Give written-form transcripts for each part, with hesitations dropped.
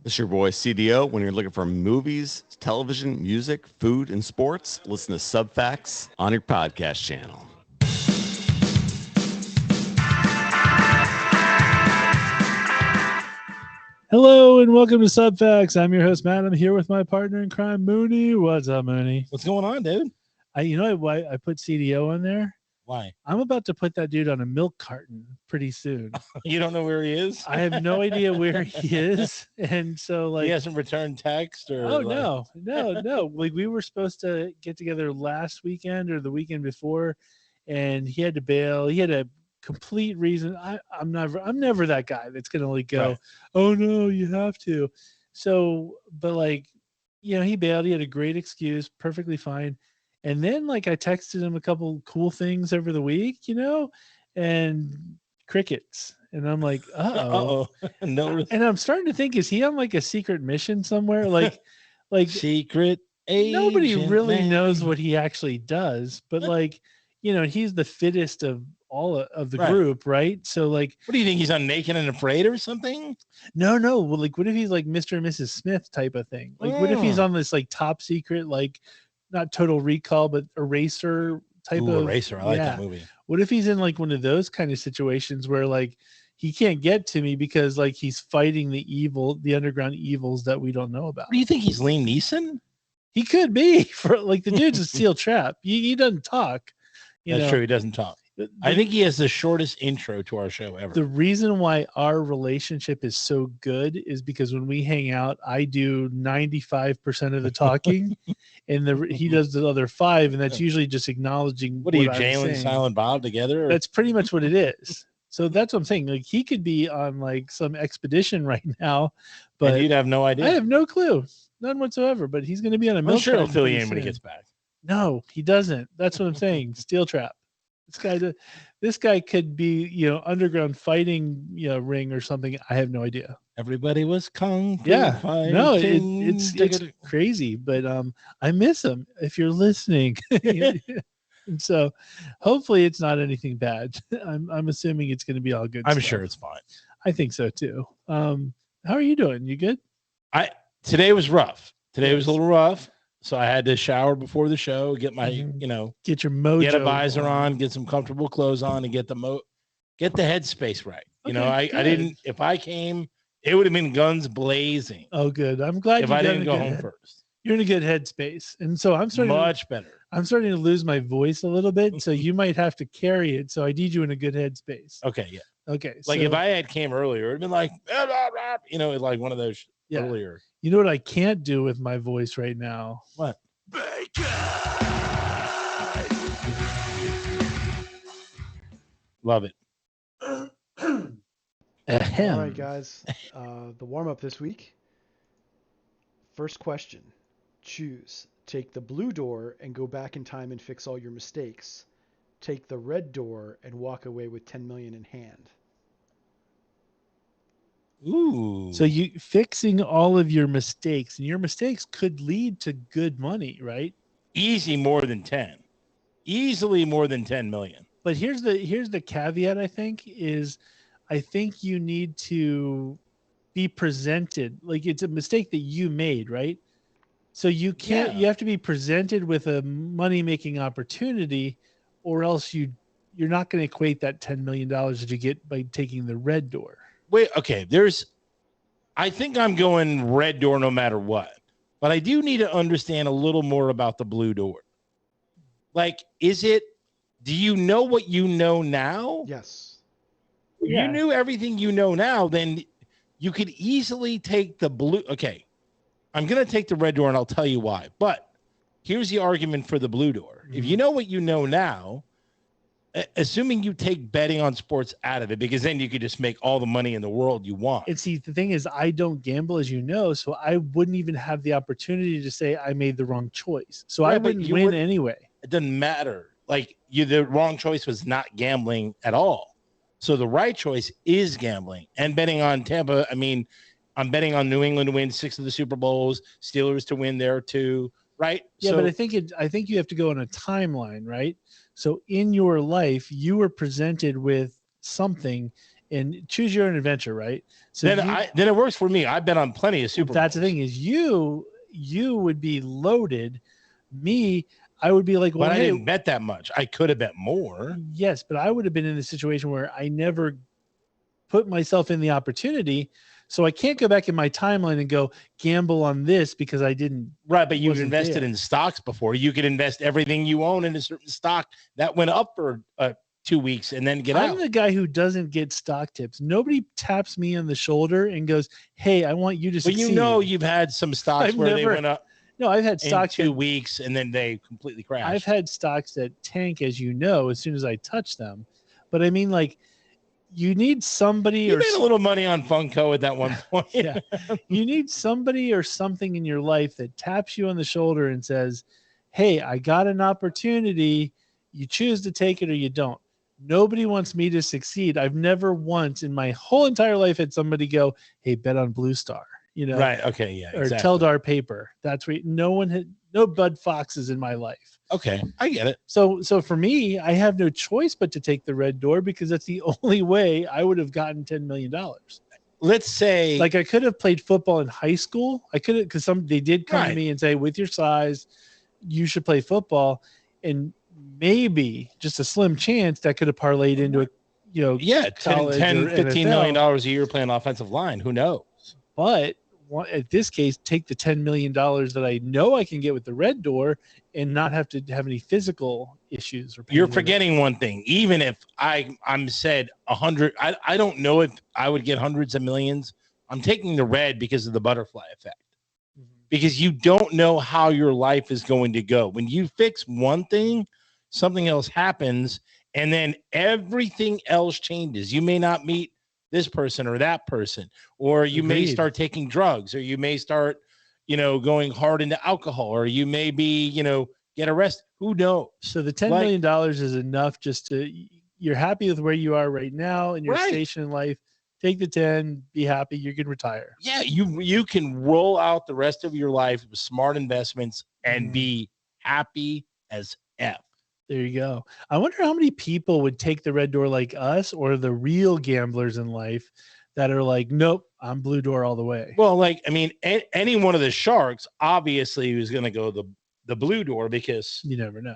It's your boy CDO. When you're looking for movies, television, music, food, and sports, listen to Subfacts on your podcast channel. Hello and welcome to Subfacts. I'm your host, Matt. I'm here with my partner in crime, Mooney. What's up, Mooney? What's going on, dude? You know why I put CDO on there? Why? I'm about to put that dude on a milk carton pretty soon. You don't know where he is? I have no idea where he is. And so he hasn't returned text or no. Like we were supposed to get together last weekend or the weekend before, and he had to bail. He had a complete reason. I'm never that guy that's gonna like go, right. Oh no, you have to. So, but like, he bailed. He had a great excuse, perfectly fine. And then like I texted him a couple cool things over the week, and crickets. And I'm like, uh-oh. No. And I'm starting to think, is he on like a secret mission somewhere? Like secret agent. Nobody really knows what he actually does, but like, he's the fittest of all of the group, right? So like, what do you think, he's on Naked and Afraid or something? No. Well, like, what if he's like Mr. and Mrs. Smith type of thing? Like, what if he's on this like top secret, like not Total Recall, but Eraser type of Eraser? I like that movie. What if he's in like one of those kind of situations where like he can't get to me because like he's fighting the underground evils that we don't know about? What do you think, he's Liam Neeson? He could be. For like, the dude's a steel trap. He doesn't talk. That's true. He doesn't talk. I think he has the shortest intro to our show ever. The reason why our relationship is so good is because when we hang out, I do 95% of the talking, and he does the other 5%, and that's usually just acknowledging. What are you, Jalen, Silent Bob together? Or? That's pretty much what it is. So that's what I'm saying. Like, he could be on like some expedition right now, but and you'd have no idea. I have no clue, none whatsoever. But he's going to be on a. I'm sure he'll fill you in when he gets back. No, he doesn't. That's what I'm saying. Steel trap. This guy could be, underground fighting, ring or something. I have no idea. Everybody was kung fu. Yeah, fighting. No, it's crazy, but I miss him. If you're listening, and so hopefully it's not anything bad. I'm assuming it's going to be all good. I'm sure it's fine. I think so too. How are you doing? You good? Today was rough. Today was a little rough. So I had to shower before the show, get my, get your mojo, get a visor on, get some comfortable clothes on, and get the headspace right. I didn't. If I came, it would have been guns blazing. Oh, good. I'm glad. If I didn't go home first, you're in a good headspace, and so I'm starting much better. I'm starting to lose my voice a little bit, so you might have to carry it. So I need you in a good headspace. Okay, yeah. Okay. Like if I had came earlier, it'd been like, like one of those earlier. You know what I can't do with my voice right now? What? Bacon! Love it. All right, guys. The warm-up this week. First question. Choose. Take the blue door and go back in time and fix all your mistakes. Take the red door and walk away with 10 million in hand. Ooh. So you fixing all of your mistakes, and your mistakes could lead to good money, right? Easily more than 10 million. But here's the caveat, I think you need to be presented like it's a mistake that you made, right? So you can't, you have to be presented with a money-making opportunity, or else you're not going to equate that $10 million that you get by taking the red door. Wait, okay. I think I'm going red door no matter what, but I do need to understand a little more about the blue door. Like, do you know what you know now? Yes. If you knew everything you know now, then you could easily take the blue. Okay. I'm going to take the red door and I'll tell you why, but here's the argument for the blue door. Mm-hmm. If you know what you know now, assuming you take betting on sports out of it, because then you could just make all the money in the world you want. And see, the thing is, I don't gamble, as you know, so I wouldn't even have the opportunity to say I made the wrong choice. So I wouldn't win anyway. It doesn't matter. Like, the wrong choice was not gambling at all. So the right choice is gambling and betting on Tampa. I mean, I'm betting on New England to win 6 of the Super Bowls, Steelers to win there too, right? Yeah, but I think you have to go on a timeline, right? So in your life, you were presented with something, and choose your own adventure, right? So then it works for me. I've been on plenty of Super Bowls. That's the thing is you would be loaded. Me, I would be like, well, but I didn't bet that much. I could have bet more. Yes, but I would have been in a situation where I never put myself in the opportunity. So I can't go back in my timeline and go gamble on this because I didn't. Right, but you've invested in stocks before. You could invest everything you own in a certain stock that went up for 2 weeks and then get out. I'm the guy who doesn't get stock tips. Nobody taps me on the shoulder and goes, "Hey, I want you to succeed." But you know you've had some stocks they went up. No, I've had stocks in 2 weeks and then they completely crashed. I've had stocks that tank, as you know, as soon as I touch them. But I mean, like, you need somebody. You made a little money on Funko at that one point. Yeah, you need somebody or something in your life that taps you on the shoulder and says, "Hey, I got an opportunity. You choose to take it or you don't." Nobody wants me to succeed. I've never once in my whole entire life had somebody go, "Hey, bet on Blue Star." You know, right? Okay, yeah, or Teldar paper. That's where no Bud Foxes in my life. Okay, I get it. So for me, I have no choice but to take the red door because that's the only way I would have gotten $10 million. Let's say, like, I could have played football in high school. I could have, because they did come to me and say, with your size, you should play football, and maybe just a slim chance that could have parlayed into a, college $15 million a year playing offensive line. Who knows? But at this case, take the $10 million that I know I can get with the red door and not have to have any physical issues. You're forgetting one thing. Even if I'm said 100, I don't know if I would get hundreds of millions. I'm taking the red because of the butterfly effect. Because you don't know how your life is going to go. When you fix one thing, something else happens, and then everything else changes. You may not meet this person or that person, or you may start taking drugs, or you may start, going hard into alcohol, or you may be, get arrested. Who knows? So the $10 million is enough just to, you're happy with where you are right now in your station in life. Take the 10, be happy. You can retire. Yeah. You can roll out the rest of your life with smart investments and be happy as F. There you go. I wonder how many people would take the red door like us, or the real gamblers in life that are like, nope, I'm blue door all the way. Well, any one of the sharks obviously was going to go the blue door because you never know.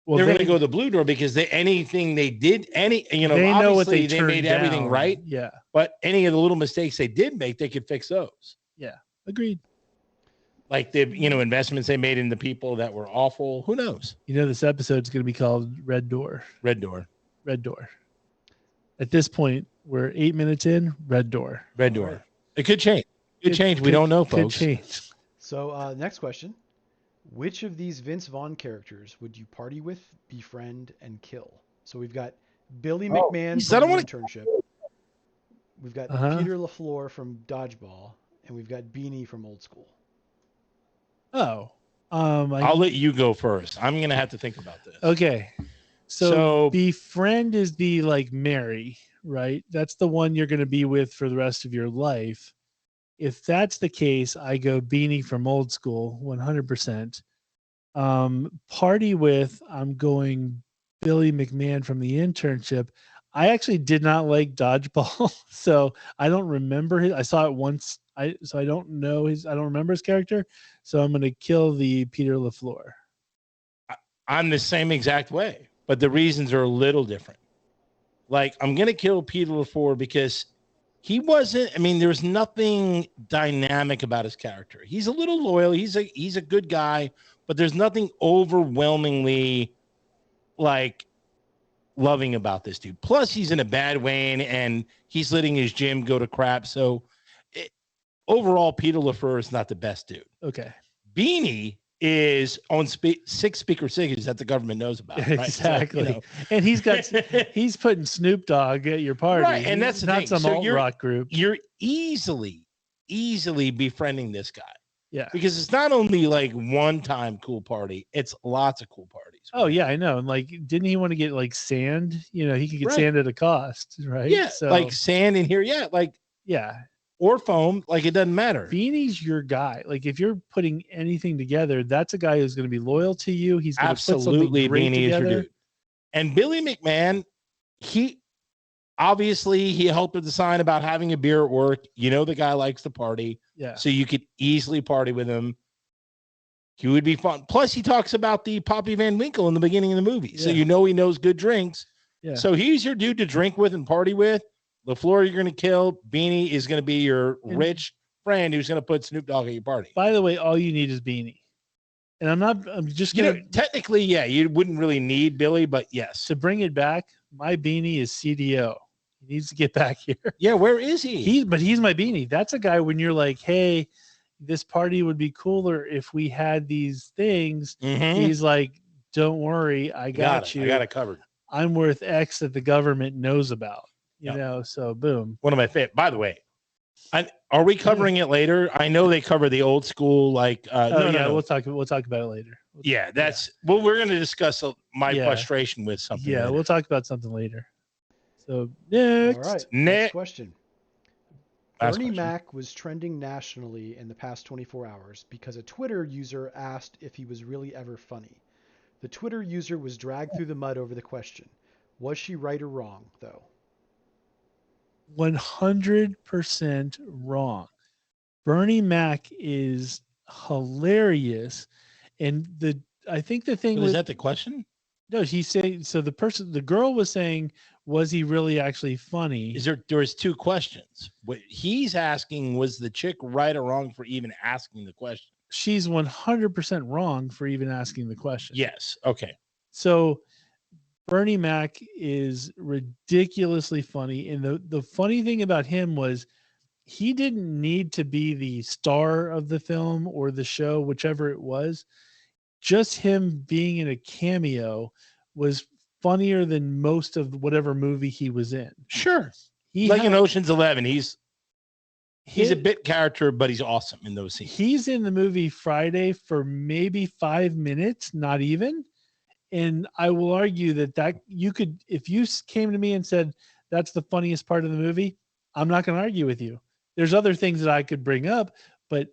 Well, they're going to go the blue door because anything they did, they know what they made everything right. Yeah. But any of the little mistakes they did make, they could fix those. Yeah. Agreed. Like the investments they made in the people that were awful. Who knows? This episode is going to be called Red Door. Red Door. Red Door. At this point, we're 8 minutes in. Red Door. Red Door. Right. It could change. We don't know, folks. Could change. So next question. Which of these Vince Vaughn characters would you party with, befriend, and kill? So we've got Billy McMahon from the Internship. We've got Peter LaFleur from Dodgeball. And we've got Beanie from Old School. Oh. I'll let you go first. I'm going to have to think about this. Okay. So befriend is the marry, right? That's the one you're going to be with for the rest of your life. If that's the case, I go Beanie from Old School, 100%. Party with, I'm going Billy McMahon from the Internship. I actually did not like Dodgeball, so I don't remember his. I saw it once, so I don't know I don't remember his character. So I'm going to kill the Peter LaFleur. I'm the same exact way, but the reasons are a little different. I'm going to kill Peter LaFleur because he wasn't. There's nothing dynamic about his character. He's a little loyal. He's a good guy, but there's nothing overwhelmingly loving about this dude. Plus, he's in a bad way, and he's letting his gym go to crap. So, overall, Peter LaFleur is not the best dude. Okay. Beanie is on 6 speaker signatures that the government knows about. Right? Exactly. So, and he's putting Snoop Dogg at your party. Right, and that's the not thing. Some alt rock group. You're easily befriending this guy. Yeah. Because it's not only one-time cool party, it's lots of cool parties. Oh yeah, I know. And didn't he want to get sand? He could get sand at a cost, right? Yeah, so, sand in here. Yeah, yeah. Or foam, it doesn't matter. Beanie's your guy. If you're putting anything together, that's a guy who's going to be loyal to you. He's going to put something great Beanie together. is your dude. And Billy McMahon, Obviously, he helped with the sign about having a beer at work. You know, the guy likes to party. Yeah. So you could easily party with him. He would be fun. Plus, he talks about the Poppy Van Winkle in the beginning of the movie. So you know he knows good drinks. Yeah. So he's your dude to drink with and party with. LaFleur, you're going to kill. Beanie is going to be your rich friend who's going to put Snoop Dogg at your party. By the way, all you need is Beanie. And I'm just going to... technically, yeah, you wouldn't really need Billy, but yes. To bring it back, my Beanie is CDO. He needs to get back here. Yeah, where is he? But he's my Beanie. That's a guy when you're like, hey, this party would be cooler if we had these things. Mm-hmm. He's like, don't worry, I got you. I got it covered. I'm worth X that the government knows about. You know, so boom. One of my favorite. By the way, are we covering it later? I know they cover the old school, like. No. We'll talk about it later. Well, we're going to discuss my frustration with something. Yeah, later. We'll talk about something later. So next. All right. Next question. Bernie question. Mac was trending nationally in the past 24 hours because a Twitter user asked if he was really ever funny. The Twitter user was dragged through the mud over the question. Was she right or wrong, though? 100% wrong. Bernie Mac is hilarious, and I think the thing is that the question? No, he's saying so. The girl was saying, was he really actually funny? There was two questions. What he's asking, was the chick right or wrong for even asking the question? She's 100% wrong for even asking the question. Yes. Okay. So Bernie Mac is ridiculously funny. And the funny thing about him was he didn't need to be the star of the film or the show, whichever it was. Just him being in a cameo was funnier than most of whatever movie he was in. Sure. In Ocean's 11, he's a bit character, but he's awesome in those scenes. He's in the movie Friday for maybe 5 minutes, not even. And I will argue that you could, if you came to me and said, that's the funniest part of the movie, I'm not going to argue with you. There's other things that I could bring up, but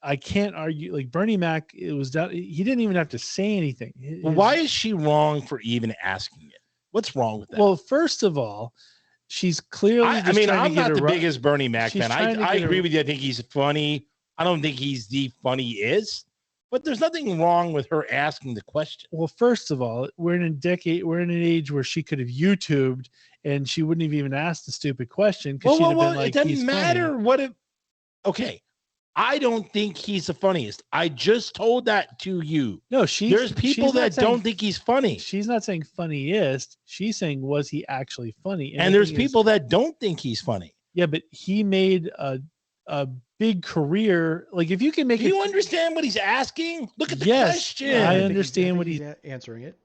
I can't argue. Like Bernie Mac, he didn't even have to say anything. Why is she wrong for even asking it? What's wrong with that? Well, first of all, she's clearly. I'm not the biggest Bernie Mac fan. I agree with you. I think he's funny. I don't think he's the funniest, but there's nothing wrong with her asking the question. Well, first of all, we're in an age where she could have YouTubed and she wouldn't have even asked the stupid question because she'd have been like, it doesn't matter what it. Okay. I don't think he's the funniest. I just told that to you. No, there's people that don't think he's funny. She's not saying funniest. She's saying, was he actually funny? And there's people that don't think he's funny. Yeah, but he made a big career. Like if you can make Do you understand what he's asking? Look at the question. I understand what he's answering it.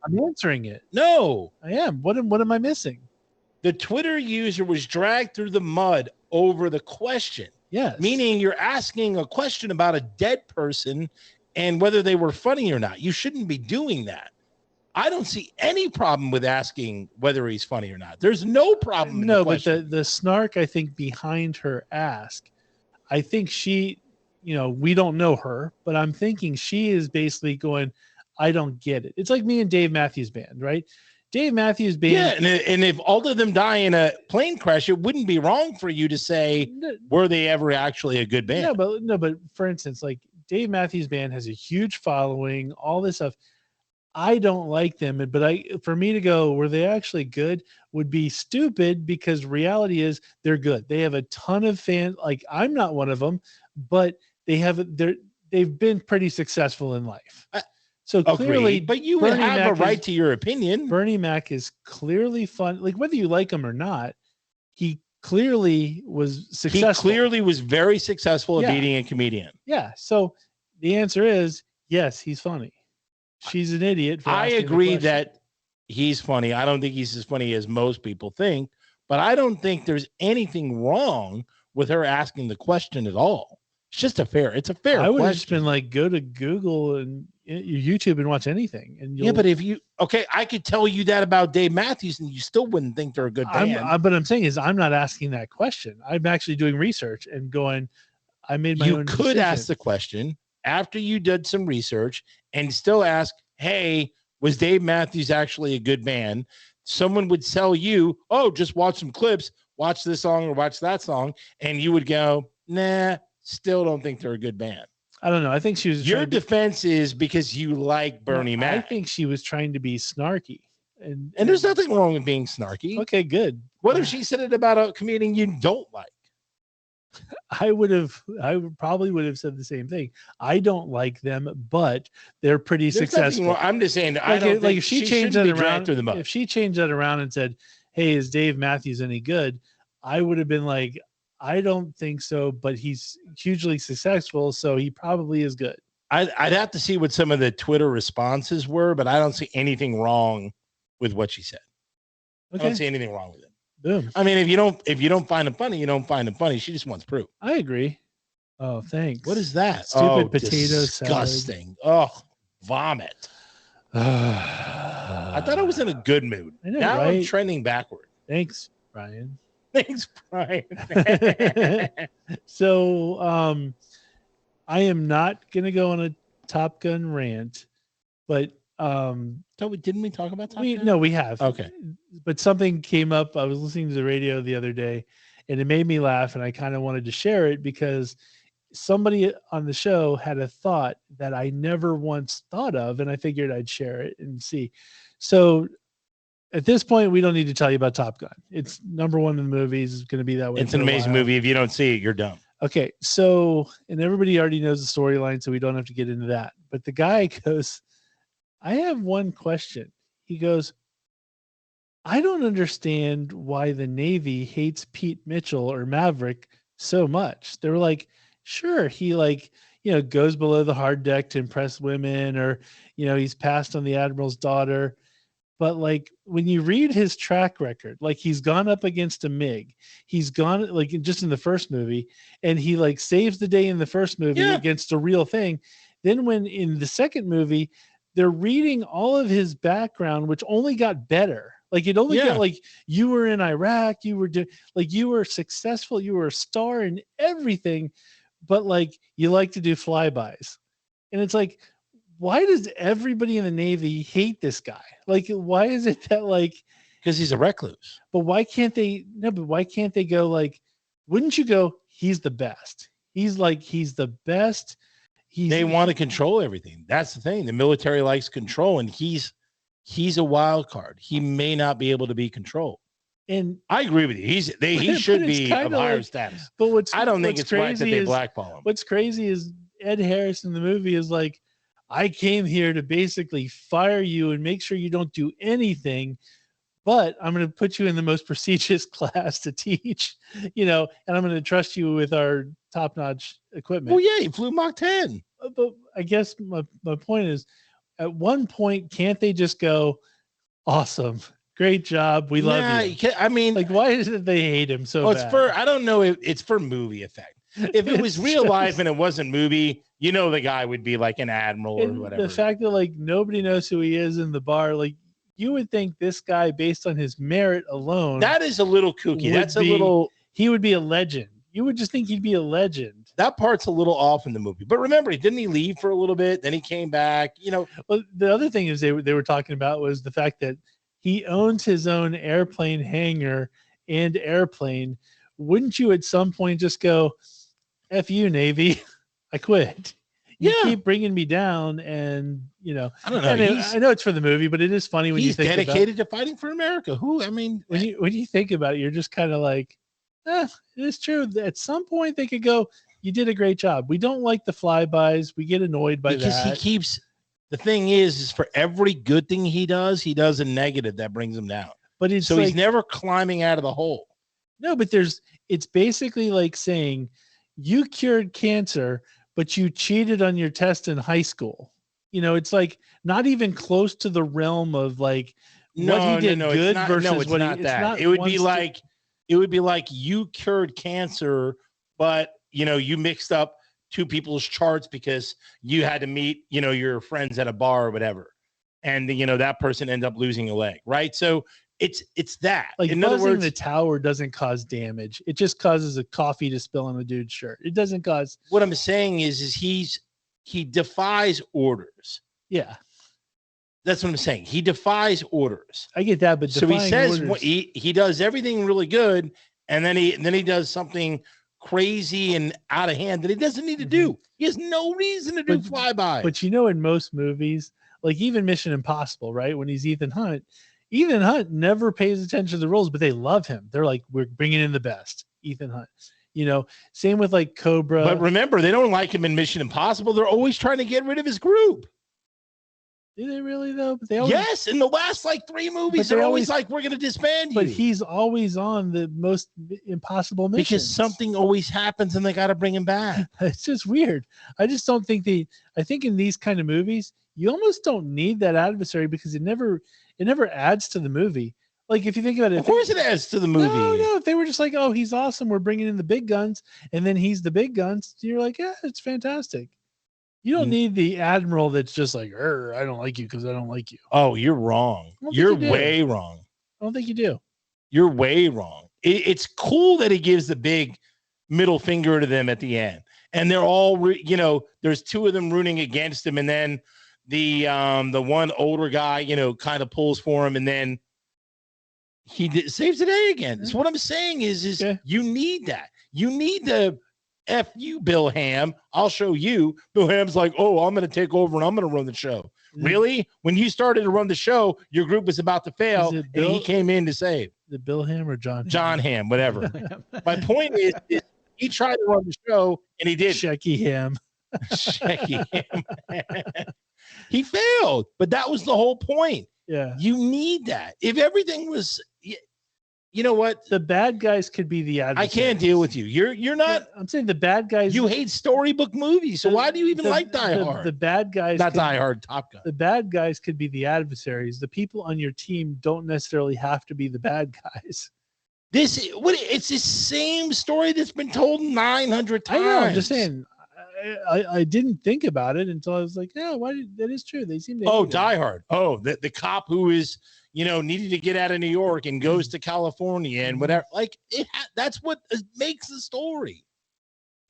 I'm answering it. No, I am. What am I missing? The Twitter user was dragged through the mud over the question. Yes. Meaning you're asking a question about a dead person and whether they were funny or not. You shouldn't be doing that. I don't see any problem with asking whether he's funny or not. There's no problem. No, but the snark, I think, behind her ask, I think she, we don't know her, but I'm thinking she is basically going, I don't get it. It's like me and Dave Matthews Band, right? Dave Matthews Band. Yeah, and if all of them die in a plane crash, it wouldn't be wrong for you to say, were they ever actually a good band? No, but for instance, like Dave Matthews Band has a huge following, all this stuff. I don't like them, but for me to go, were they actually good, would be stupid because reality is they're good. They have a ton of fans. Like I'm not one of them, but they've been pretty successful in life. So clearly, but you would have a right to your opinion. Bernie Mac is clearly fun. Like whether you like him or not, he clearly was successful. He clearly was very successful at beating a comedian. Yeah. So the answer is yes, he's funny. She's an idiot. I agree that he's funny. I don't think he's as funny as most people think, but I don't think there's anything wrong with her asking the question at all. It's just a fair question. I would have just been like, go to Google and YouTube and watch anything. And but I could tell you that about Dave Matthews and you still wouldn't think they're a good band. But I'm saying is I'm not asking that question. I'm actually doing research and going, I made my own You could decision. ask the question after you did some research and still ask, hey, was Dave Matthews actually a good band? someone would sell you, oh, just watch some clips, watch this song or watch that song, and you would go, nah, still don't think they're a good band. I don't know. I think she was. Your defense is because you like Bernie Mac. I think she was trying to be snarky. And there's nothing wrong with being snarky. Okay, good. What if she said it about a comedian you don't like? I probably would have said the same thing. I don't like them, but they're pretty successful. I'm just saying, I don't think if she changed that around, if she changed that around and said, "Hey, is Dave Matthews any good?" I would have been like, "I don't think so, but he's hugely successful, so he probably is good." I'd have to see what some of the Twitter responses were, but I don't see anything wrong with what she said. Okay. I don't see anything wrong with it. Boom. I mean, if you don't find it funny, you don't find it funny. She just wants proof. I agree. Oh, thanks. What is that? Stupid potato disgusting. salad. Oh, vomit. I thought I was in a good mood. I know, now right? I'm trending backward. Thanks, Brian. Thanks, Brian. So, I am not gonna go on a Top Gun rant, but didn't we talk about Top Gun? No, we have. Okay. But something came up. I was listening to the radio the other day and it made me laugh, and I kind of wanted to share it because somebody on the show had a thought that I never once thought of, and I figured I'd share it and see. So at this point, we don't need to tell you about Top Gun. It's number one in the movies. It's going to be that way. It's an amazing movie. If you don't see it, you're dumb. Okay. So, and everybody already knows the storyline, so we don't have to get into that. But the guy goes, I have one question. He goes, I don't understand why the Navy hates Pete Mitchell or Maverick so much. They're like, sure, he goes below the hard deck to impress women, or, he's passed on the Admiral's daughter. But like when you read his track record, like he's gone up against a MiG, he's gone like just in the first movie, and he like saves the day in the first movie against a real thing. Then when in the second movie, they're reading all of his background, which only got better. Like it only got like, you were in Iraq, you were successful, you were a star in everything, but like you like to do flybys. And it's like, why does everybody in the Navy hate this guy? Like, why is it that like, because he's a recluse. But why can't they go like, wouldn't you go, he's the best. He's the best. They want to control everything. That's the thing. The military likes control, and he's a wild card. He may not be able to be controlled. And I agree with you. He should be of higher status. But I don't think it's right that they blackball him. What's crazy is Ed Harris in the movie is like, I came here to basically fire you and make sure you don't do anything, but I'm going to put you in the most prestigious class to teach, and I'm going to trust you with our top-notch equipment. Well, yeah, he flew Mach 10. But I guess my point is, at one point, can't they just go, awesome, great job, we love you? I mean, like, why is it they hate him so bad? I don't know, it's for movie effect. If it was real life and it wasn't movie, the guy would be like an admiral or whatever. The fact that like nobody knows who he is in the bar, like you would think this guy, based on his merit alone, that is a little kooky. He would be a legend. You would just think he'd be a legend. That part's a little off in the movie. But remember, didn't he leave for a little bit? Then he came back, Well, the other thing is they were talking about was the fact that he owns his own airplane hangar and airplane. Wouldn't you at some point just go, F you, Navy, I quit. You keep bringing me down, and I don't know. I know it's for the movie, but it is funny when you think dedicated to fighting for America. When you think about it, you're just kind of like, it is true. At some point, they could go, you did a great job. We don't like the flybys. We get annoyed by that. Because he keeps, the thing is for every good thing he does a negative that brings him down. But he's never climbing out of the hole. No, but it's basically like saying you cured cancer, but you cheated on your test in high school. It's like not even close to the realm of like what he did good versus what he. That. It would be like you cured cancer, but you mixed up two people's charts because you had to meet your friends at a bar or whatever, and that person ended up losing a leg, right? So it's that. Like, in other words, the tower doesn't cause damage. It just causes a coffee to spill on the dude's shirt. It doesn't cause. What I'm saying is he defies orders. Yeah. That's what I'm saying. He defies orders. I get that, but So he says orders, he does everything really good, and then he does something crazy and out of hand that he doesn't need to do. He has no reason to do flyby. But in most movies, like even Mission Impossible, right? When he's Ethan Hunt never pays attention to the roles, but they love him. They're like, we're bringing in the best, Ethan Hunt. Same with like Cobra. But remember, they don't like him in Mission Impossible. They're always trying to get rid of his group. Do they really though? But they always, yes, in the last like 3 movies, they're always like, we're going to disband you. But he's always on the most impossible missions. Because something always happens and they got to bring him back. It's just weird. I just don't think I think in these kind of movies, you almost don't need that adversary because it never adds to the movie. Like if you think about it, of course it adds to the movie. No, if they were just like, oh, he's awesome, we're bringing in the big guns, and then he's the big guns, you're like, yeah, it's fantastic. You don't need the admiral that's just like, I don't like you because I don't like you. Oh, you're wrong. You're way wrong. I don't think you do. You're way wrong. It's cool that he gives the big middle finger to them at the end. And they're all, there's 2 of them rooting against him. And then the one older guy, kind of pulls for him. And then he saves the day again. So what I'm saying is you need that. You need the F you, Bill Hamm. I'll show you. Bill Hamm's like, oh, I'm going to take over and I'm going to run the show. Really? When you started to run the show, your group was about to fail, and he came in to save. The Bill Hamm or John? John Hamm, whatever. My point is he tried to run the show, and he did. Shecky Hamm. Shecky Hamm. He failed, but that was the whole point. Yeah. You need that. If everything was... You know what? The bad guys could be the adversaries. I can't deal with you. You're not. I'm saying the bad guys. You hate storybook movies, so why do you even like Die Hard? The bad guys. Not Die Hard, Top Gun. The bad guys could be the adversaries. The people on your team don't necessarily have to be the bad guys. It's the same story that's been told 900 times. I know. I'm just saying. I didn't think about it until I was like, yeah, that is true. They seem to. Oh, Die Hard. Oh, the cop who is. Needed to get out of New York and goes to California and whatever. Like that's what makes the story.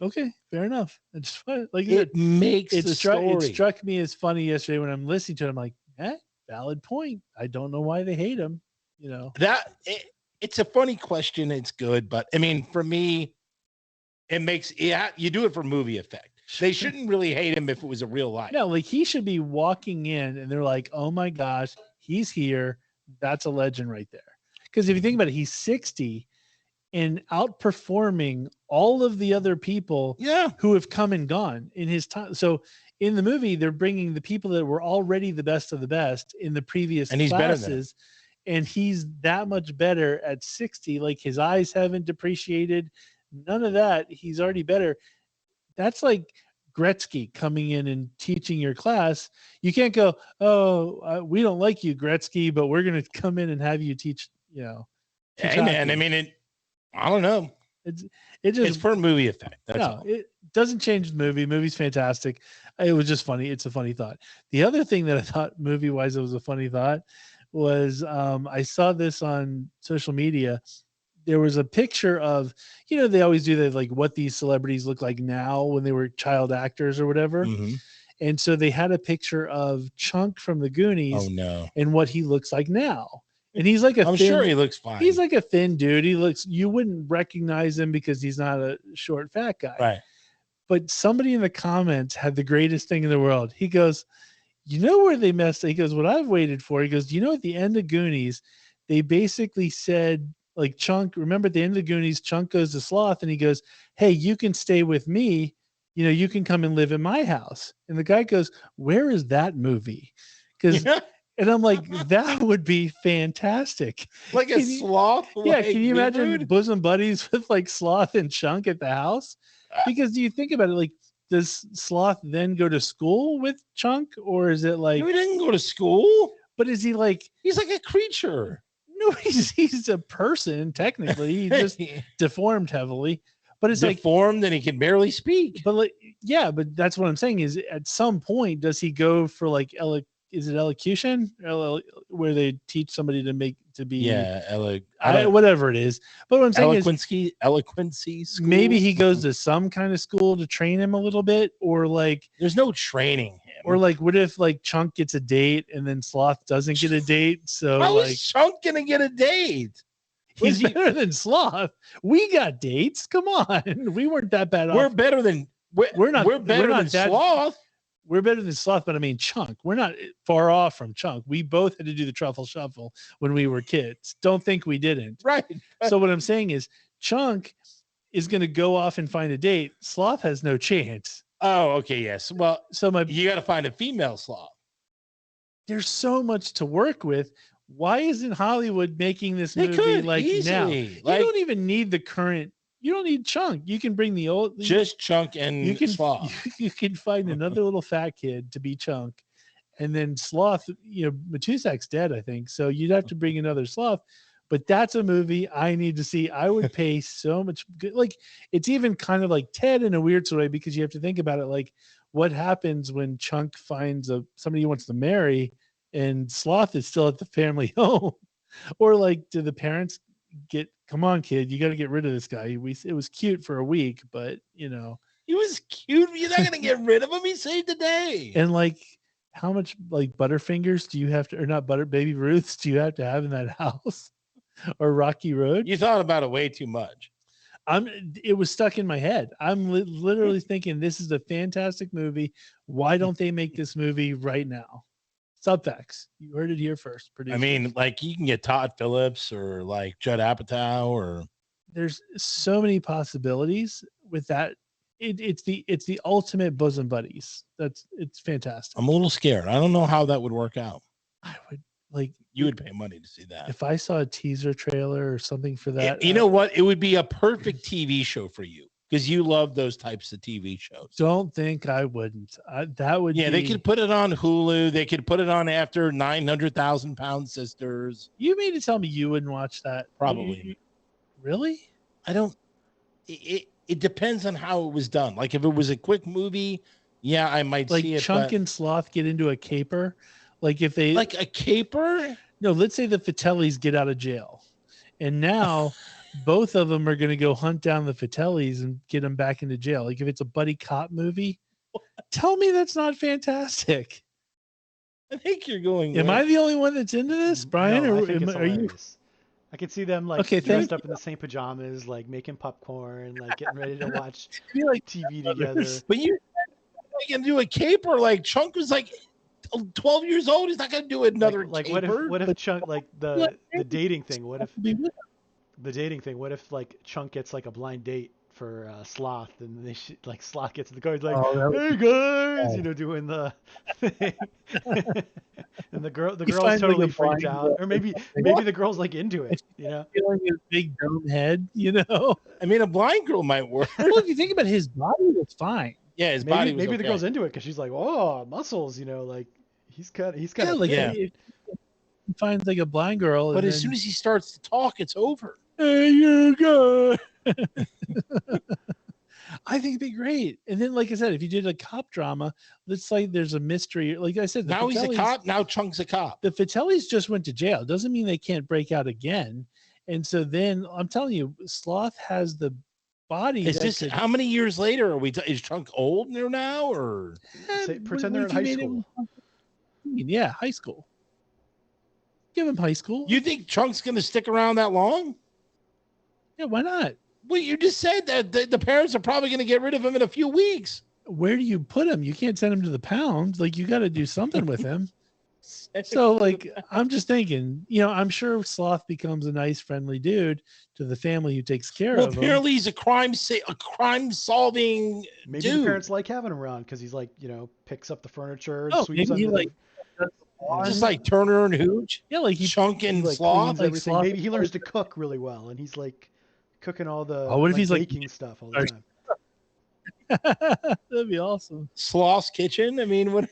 Okay, fair enough. It's like it makes the story. It struck me as funny yesterday when I'm listening to it. I'm like, valid point. I don't know why they hate him. It's a funny question. It's good, but I mean, for me, it makes you do it for movie effect. They shouldn't really hate him if it was a real life. No, like he should be walking in and they're like, oh my gosh, he's here. That's a legend right there. Because if you think about it, he's 60 and outperforming all of the other people who have come and gone in his time. So in the movie, they're bringing the people that were already the best of the best in the previous and he's classes. And he's that much better at 60. Like his eyes haven't depreciated. None of that. He's already better. That's like Gretzky coming in and teaching your class. You can't go, we don't like you, Gretzky, but we're going to come in and have you teach, Hey, man, I mean, I don't know. It's for movie effect. That's all. It doesn't change the movie. Movie's fantastic. It was just funny. It's a funny thought. The other thing that I thought movie-wise it was a funny thought was I saw this on social media. There was a picture of, they always do that, like what these celebrities look like now when they were child actors or whatever. Mm-hmm. And so they had a picture of Chunk from the Goonies and what he looks like now. And he's like I'm sure he looks fine. He's like a thin dude. You wouldn't recognize him because he's not a short, fat guy. Right. But somebody in the comments had the greatest thing in the world. He goes, where they messed up? He goes, what I've waited for. He goes, at the end of Goonies, they basically said, like Chunk, remember at the end of the Goonies, Chunk goes to Sloth and he goes, hey, you can stay with me. You can come and live in my house. And the guy goes, where is that movie? And I'm like, that would be fantastic. Like a Sloth? Yeah, can you imagine bosom buddies with like Sloth and Chunk at the house? Because do you think about it, like, does Sloth then go to school with Chunk? Or is it like... No, he didn't go to school. But is he like... He's like a creature. No, he's a person, technically. He's just deformed heavily. But it's deformed and he can barely speak. But but that's what I'm saying is at some point, does he go for like is it elocution? Where they teach somebody to be whatever it is. But what I'm saying eloquency school. Maybe he goes to some kind of school to train him a little bit, or like there's no training him. Or like, what if like Chunk gets a date and then Sloth doesn't get a date? So How like, is Chunk gonna get a date? he's better than Sloth. We got dates. Come on, we weren't that bad off. We're better than Sloth. We're better than Sloth, but I mean Chunk. We're not far off from Chunk. We both had to do the truffle shuffle when we were kids. Don't think we didn't. Right. So what I'm saying is Chunk is going to go off and find a date. Sloth has no chance. Oh, okay, yes. Well, so you got to find a female Sloth. There's so much to work with. Why isn't Hollywood making this movie like easily. Now? You don't even need the current. You don't need Chunk. You can bring the old. Just Chunk and Sloth. You can find another little fat kid to be Chunk, and then Sloth. You know, Matusak's dead, I think. So you'd have to bring another Sloth. But that's a movie I need to see. I would pay so much. Like, it's even kind of like Ted in a weird sort of way, because you have to think about it. Like, what happens when Chunk finds somebody he wants to marry and Sloth is still at the family home? Or like, do the parents come on, kid, you got to get rid of this guy. It was cute for a week, but you know, he was cute. You're not going to get rid of him. He saved the day. And like, how much like Butterfingers do you have to, or not Baby Ruths do you have to have in that house? Or Rocky Road? You thought about it way too much. It was stuck in my head. I'm literally thinking this is a fantastic movie. Why don't they make this movie right now? Subfacts. You heard it here first. Producers. I mean, like, you can get Todd Phillips or like Judd Apatow, or there's so many possibilities with that. It's the ultimate bosom buddies. It's fantastic. I'm a little scared. I don't know how that would work out. I would like. You would pay money to see that. If I saw a teaser trailer or something for that. You know what? It would be a perfect TV show for you, because you love those types of TV shows. Don't think I wouldn't. That would. Yeah, they could put it on Hulu. They could put it on after 900,000 Pound Sisters. You mean to tell me you wouldn't watch that? Probably. Really? I don't. It depends on how it was done. Like, if it was a quick movie, yeah, I might see it. Like Chunk and Sloth get into a caper. Like if they like a caper. No, let's say the Fatellis get out of jail, and now both of them are going to go hunt down the Fatellis and get them back into jail. Like if it's a buddy cop movie, tell me that's not fantastic. I think you're going. Am I the only one that's into this, Brian? No, or are you? I can see them like dressed up in the same pajamas, like making popcorn, like getting ready to watch TV together. But you can do a caper. Like Chunk was like 12 years old. He's not going to do another like caper. what if Chunk, like the dating thing, what if the dating thing, what if like Chunk gets like a blind date for Sloth, and they like Sloth gets in the car, he's like, hey guys, you know, doing the thing. And the girl's totally freaked out, or maybe the girl's like into it, you know, feeling his big dome head, you know. I mean, a blind girl might work. Well, if you think about it, his body was fine. Yeah, his body was maybe okay. The girl's into it because she's like, oh, muscles, you know, like he's kind of like he finds like a blind girl, but as soon as he starts to talk, it's over. Hey, you go. I think it'd be great. And then, like I said, if you did a cop drama, let's say there's a mystery. Like I said, now he's a cop. Now Chunk's a cop. The Fatellis just went to jail. Doesn't mean they can't break out again. And so then I'm telling you, Sloth has the body. Is this how many years later are we? Is Chunk old now, or pretend they're in high school? Yeah, high school. Give him high school. You think Chunk's going to stick around that long? Yeah, why not? Well, you just said that the parents are probably going to get rid of him in a few weeks. Where do you put him? You can't send him to the pound. Like, you got to do something with him. So, like, I'm just thinking, you know, I'm sure Sloth becomes a nice, friendly dude to the family who takes care of him. Well, apparently he's a crime-solving Maybe dude. The parents like having him around because he's like, you know, picks up the furniture, maybe sweeps under he like just like Turner and Hooch. Yeah, like he Chunk and like Sloth. Like Sloth. Maybe he learns to cook really well, and he's like cooking all the what if he's baking stuff all the time. That'd be awesome. Sloth's Kitchen. I mean, what?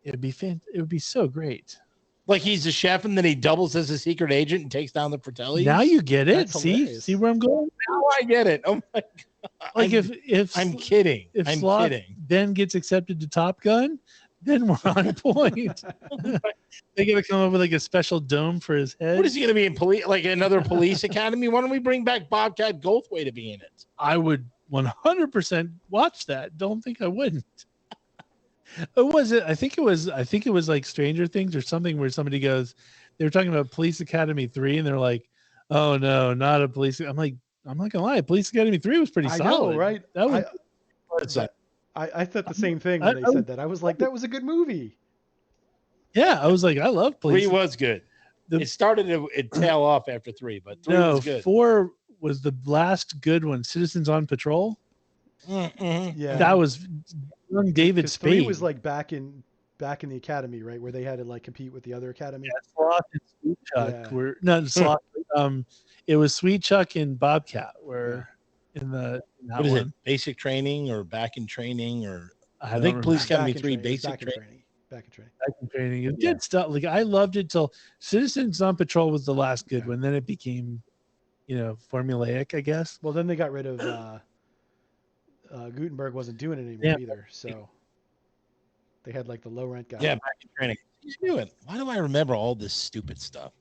It would be so great. Like he's a chef, and then he doubles as a secret agent and takes down the Fratellis. Now you get it. That's See hilarious. where I'm going? Now I get it. Oh my god! Like if I'm kidding. If I'm Sloth kidding. then gets accepted to Top Gun, then we're on point. They gotta come up with like a special dome for his head. What is he going to be in police? Like another police academy? Why don't we bring back Bobcat Goldthwait to be in it? I would 100% watch that. Don't think I wouldn't. I think it was like Stranger Things or something where somebody goes, they were talking about Police Academy 3 and they're like, oh no, not a police. I'm not gonna lie, Police Academy 3 was pretty solid. Know, right? That was I thought the same thing when they said that. I was like, that was a good movie. Yeah, I was like, I love Police. 3 was good. It started to tail off after 3, but 3 was good. 4 was the last good one. Citizens on Patrol. Mm-hmm. Yeah, that was young David Spade. 3 was like back in the academy, right, where they had to like compete with the other academy. Yeah, Sloth and Sweet Chuck were not Sloth. It was Sweet Chuck and Bobcat were in that what is one. it? Basic training or back in training or I think Police Academy 3 basic training. Back in training. It's good stuff. Like I loved it till Citizens on Patrol was the last good one. Then it became, formulaic, I guess. Well, then they got rid of Gutenberg wasn't doing it anymore either. So they had like the low rent guy. Yeah, back in training. He's doing. Why do I remember all this stupid stuff?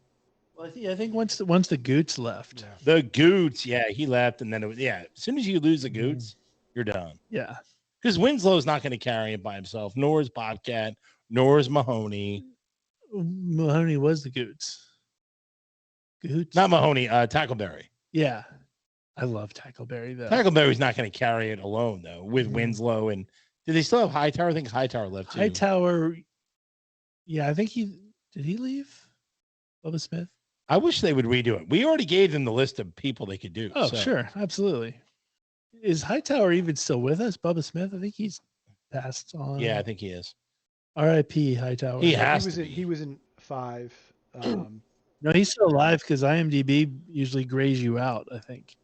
Well, I think once the Goots left. The Goots, he left, and then it was as soon as you lose the Goots, you're done. Yeah. Because Winslow's not going to carry it by himself, nor is Bobcat, nor is Mahoney. Mahoney was the Goots. Not Mahoney, Tackleberry. Yeah. I love Tackleberry, though. Tackleberry's not going to carry it alone, though, with Winslow. And do they still have Hightower? I think Hightower left, too. Hightower, I think did he leave? Bubba Smith? I wish they would redo it. We already gave them the list of people they could do. Oh, sure. Absolutely. Is Hightower even still with us? Bubba Smith? I think he's passed on. Yeah, I think he is. R.I.P. Hightower. He was in 5. No, he's still alive because IMDb usually grays you out, I think.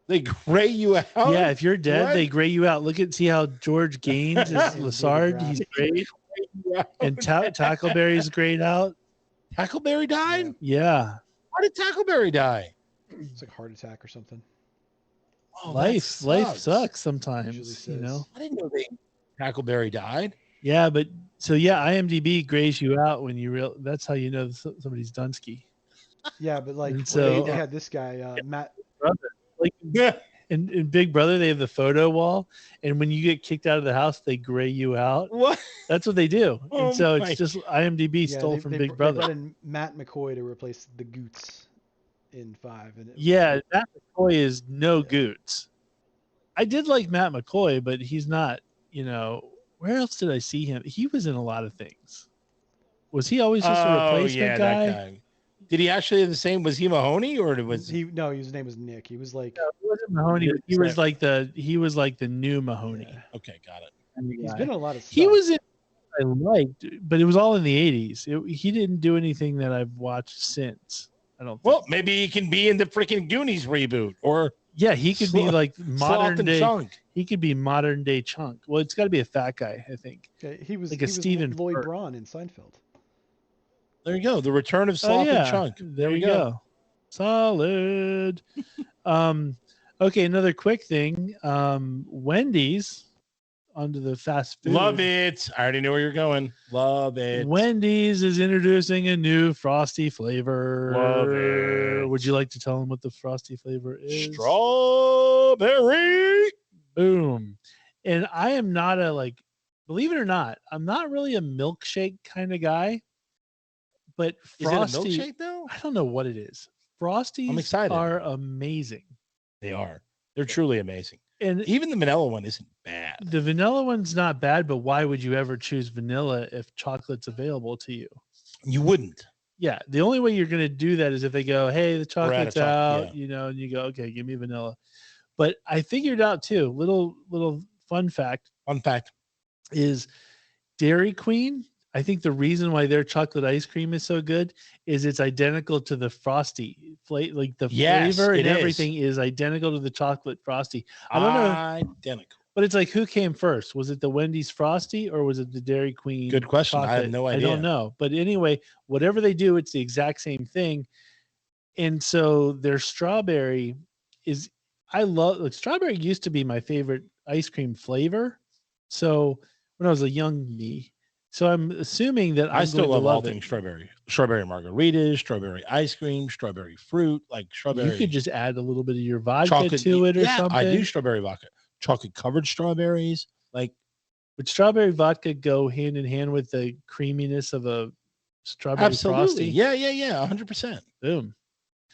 They gray you out? Yeah, if you're dead, they gray you out. See how George Gaines is Lassard. He's grayed. And Tackleberry's grayed out. Tackleberry died? Yeah. Why did Tackleberry die? It's like a heart attack or something. Oh, life sucks sometimes, I didn't know Tackleberry died. Yeah, but IMDb grays you out when you that's how you know somebody's Dunsky. Yeah, but like they had this guy, Matt. In Big Brother, they have the photo wall, and when you get kicked out of the house, they gray you out. What? That's what they do. And so it's just IMDb stole from Big Brother. They brought in Matt McCoy to replace the Goots in 5. And Matt McCoy is no Goots. I did like Matt McCoy, but he's not. Where else did I see him? He was in a lot of things. Was he always just a replacement guy? That guy. Did he actually have the same? Was he Mahoney or was he? No, his name was Nick. He was like he wasn't Mahoney. He was like the new Mahoney. Yeah. Okay, got it. He's been in a lot of stuff. He was in. I liked, but it was all in the 80s. He didn't do anything that I've watched since. I don't. Well, maybe he can be in the freaking Goonies reboot, or he could be like modern day. Chunk. He could be modern day Chunk. Well, it's got to be a fat guy, I think. Okay, he was like a Stephen Lloyd Braun in Seinfeld. There you go. The return of Sloth and Chunk. There you go. Solid. Okay, another quick thing. Wendy's onto the fast food. Love it. I already know where you're going. Love it. Wendy's is introducing a new Frosty flavor. Love it. Would you like to tell them what the Frosty flavor is? Strawberry. Boom. And I am not believe it or not, I'm not really a milkshake kind of guy. But Frosty, is it a milkshake though? I don't know what it is. Frosties I'm excited. Are amazing. They are. They're truly amazing. And even the vanilla one isn't bad. The vanilla one's not bad, but why would you ever choose vanilla if chocolate's available to you? You wouldn't. Yeah. The only way you're going to do that is if they go, hey, the chocolate's out, yeah. And you go, okay, give me vanilla. But I figured out too, little fun fact. Fun fact is Dairy Queen. I think the reason why their chocolate ice cream is so good is it's identical to the Frosty. Like the flavor and everything is identical to the chocolate Frosty. I don't know. Identical. But it's like, who came first? Was it the Wendy's Frosty or was it the Dairy Queen? Good question. Chocolate? I have no idea. I don't know. But anyway, whatever they do, it's the exact same thing. And so their strawberry is, strawberry used to be my favorite ice cream flavor. So when I was a young me, so I'm assuming that I still love all things strawberry. Strawberry margaritas, strawberry ice cream, strawberry fruit, like strawberry. You could just add a little bit of your vodka to it or something. I do strawberry vodka. Chocolate covered strawberries. Like Would strawberry vodka go hand in hand with the creaminess of a strawberry Frosty? Yeah, 100%. Boom.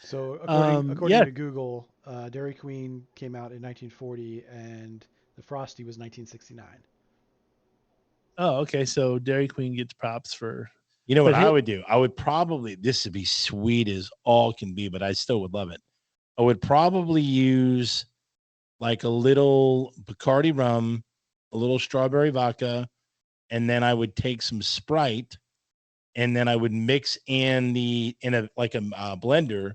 So according yeah. to Google, Dairy Queen came out in 1940 and the Frosty was 1969. Oh, okay. So Dairy Queen gets props for. You know what I would do? I would probably, this would be sweet as all can be, but I still would love it. I would probably use like a little Bacardi rum, a little strawberry vodka, and then I would take some Sprite, and then I would mix in a blender,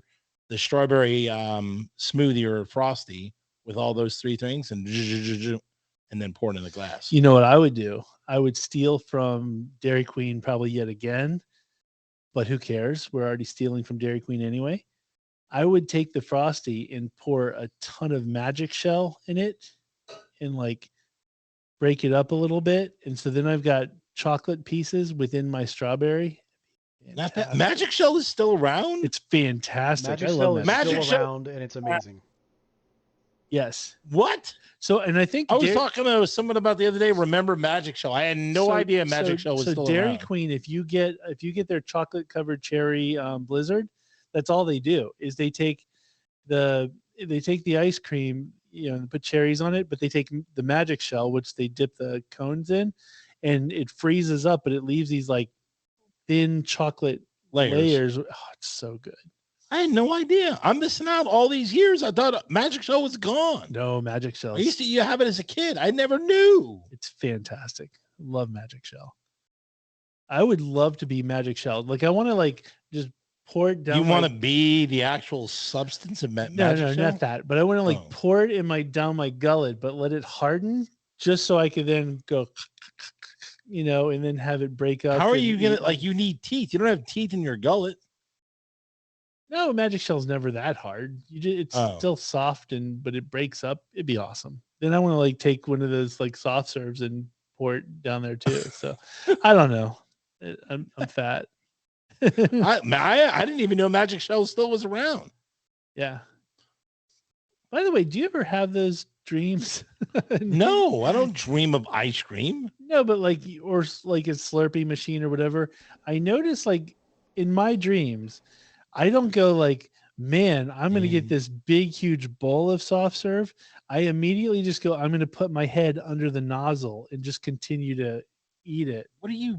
the strawberry smoothie or Frosty with all those three things, and then pour it in the glass. You know what I would do? I would steal from Dairy Queen probably yet again, but who cares? We're already stealing from Dairy Queen anyway. I would take the Frosty and pour a ton of Magic Shell in it and like break it up a little bit. And so then I've got chocolate pieces within my strawberry. Not that Magic Shell is still around? It's fantastic. Magic I Shell love is Magic still around and it's amazing. Yes. What? So, and I think I was talking to someone about the other day. Remember Magic Shell? I had no idea Magic Shell was still Dairy around. Queen, if you get their chocolate covered cherry blizzard, that's all they do is they take the ice cream, and put cherries on it, but they take the Magic Shell, which they dip the cones in, and it freezes up, but it leaves these like thin chocolate layers. Oh, it's so good. I had no idea. I'm missing out all these years. I thought Magic Shell was gone. No, Magic Shell. I used to have it as a kid. I never knew. It's fantastic. Love Magic Shell. I would love to be Magic Shell. Like I want to just pour it down. You want to be the actual substance of Magic Shell? No, not that. But I want to pour it down my gullet, but let it harden just so I could then go, and then have it break up. How are you gonna you need teeth? You don't have teeth in your gullet. No, Magic Shell's never that hard. It's still soft but it breaks up. It'd be awesome. Then I want to take one of those soft serves and pour it down there too. So I don't know. I'm fat. I didn't even know Magic Shell still was around. Yeah. By the way, do you ever have those dreams? No, I don't dream of ice cream. No, but or a Slurpee machine or whatever. I notice in my dreams, I don't go man, I'm going to get this big, huge bowl of soft serve. I immediately just go, I'm going to put my head under the nozzle and just continue to eat it. What are you,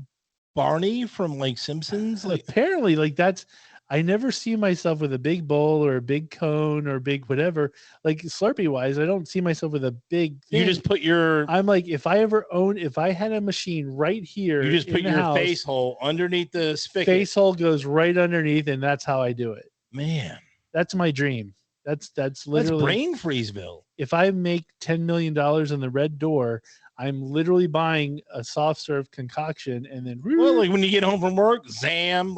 Barney from Simpsons? Apparently that's, I never see myself with a big bowl or a big cone or big whatever. Slurpee wise, I don't see myself with a big thing. You just put your... I'm if I had a machine right here. You just put your face hole underneath the spigot. Face hole goes right underneath, and that's how I do it. Man. That's my dream. That's literally... That's brain freezeville. If I make $10 million in the red door, I'm literally buying a soft serve concoction and then when you get home from work, zam,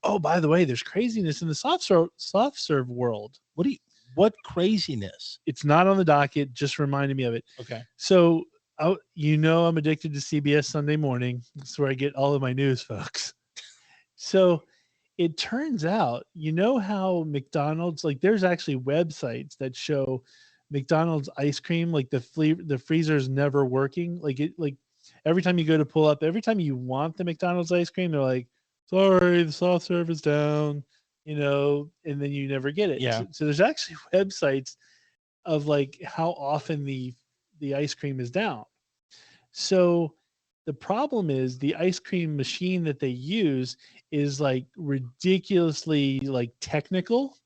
Oh, by the way, there's craziness in the soft serve world. What craziness? It's not on the docket, just reminded me of it. Okay. So I'm addicted to CBS Sunday Morning. That's where I get all of my news, folks. So it turns out, how McDonald's, there's actually websites that show McDonald's ice cream, the freezer's never working. Every time you go to pull up, every time you want the McDonald's ice cream, they're like, sorry, the soft serve is down, and then you never get it. Yeah. So there's actually websites of how often the ice cream is down. So the problem is the ice cream machine that they use is ridiculously technical.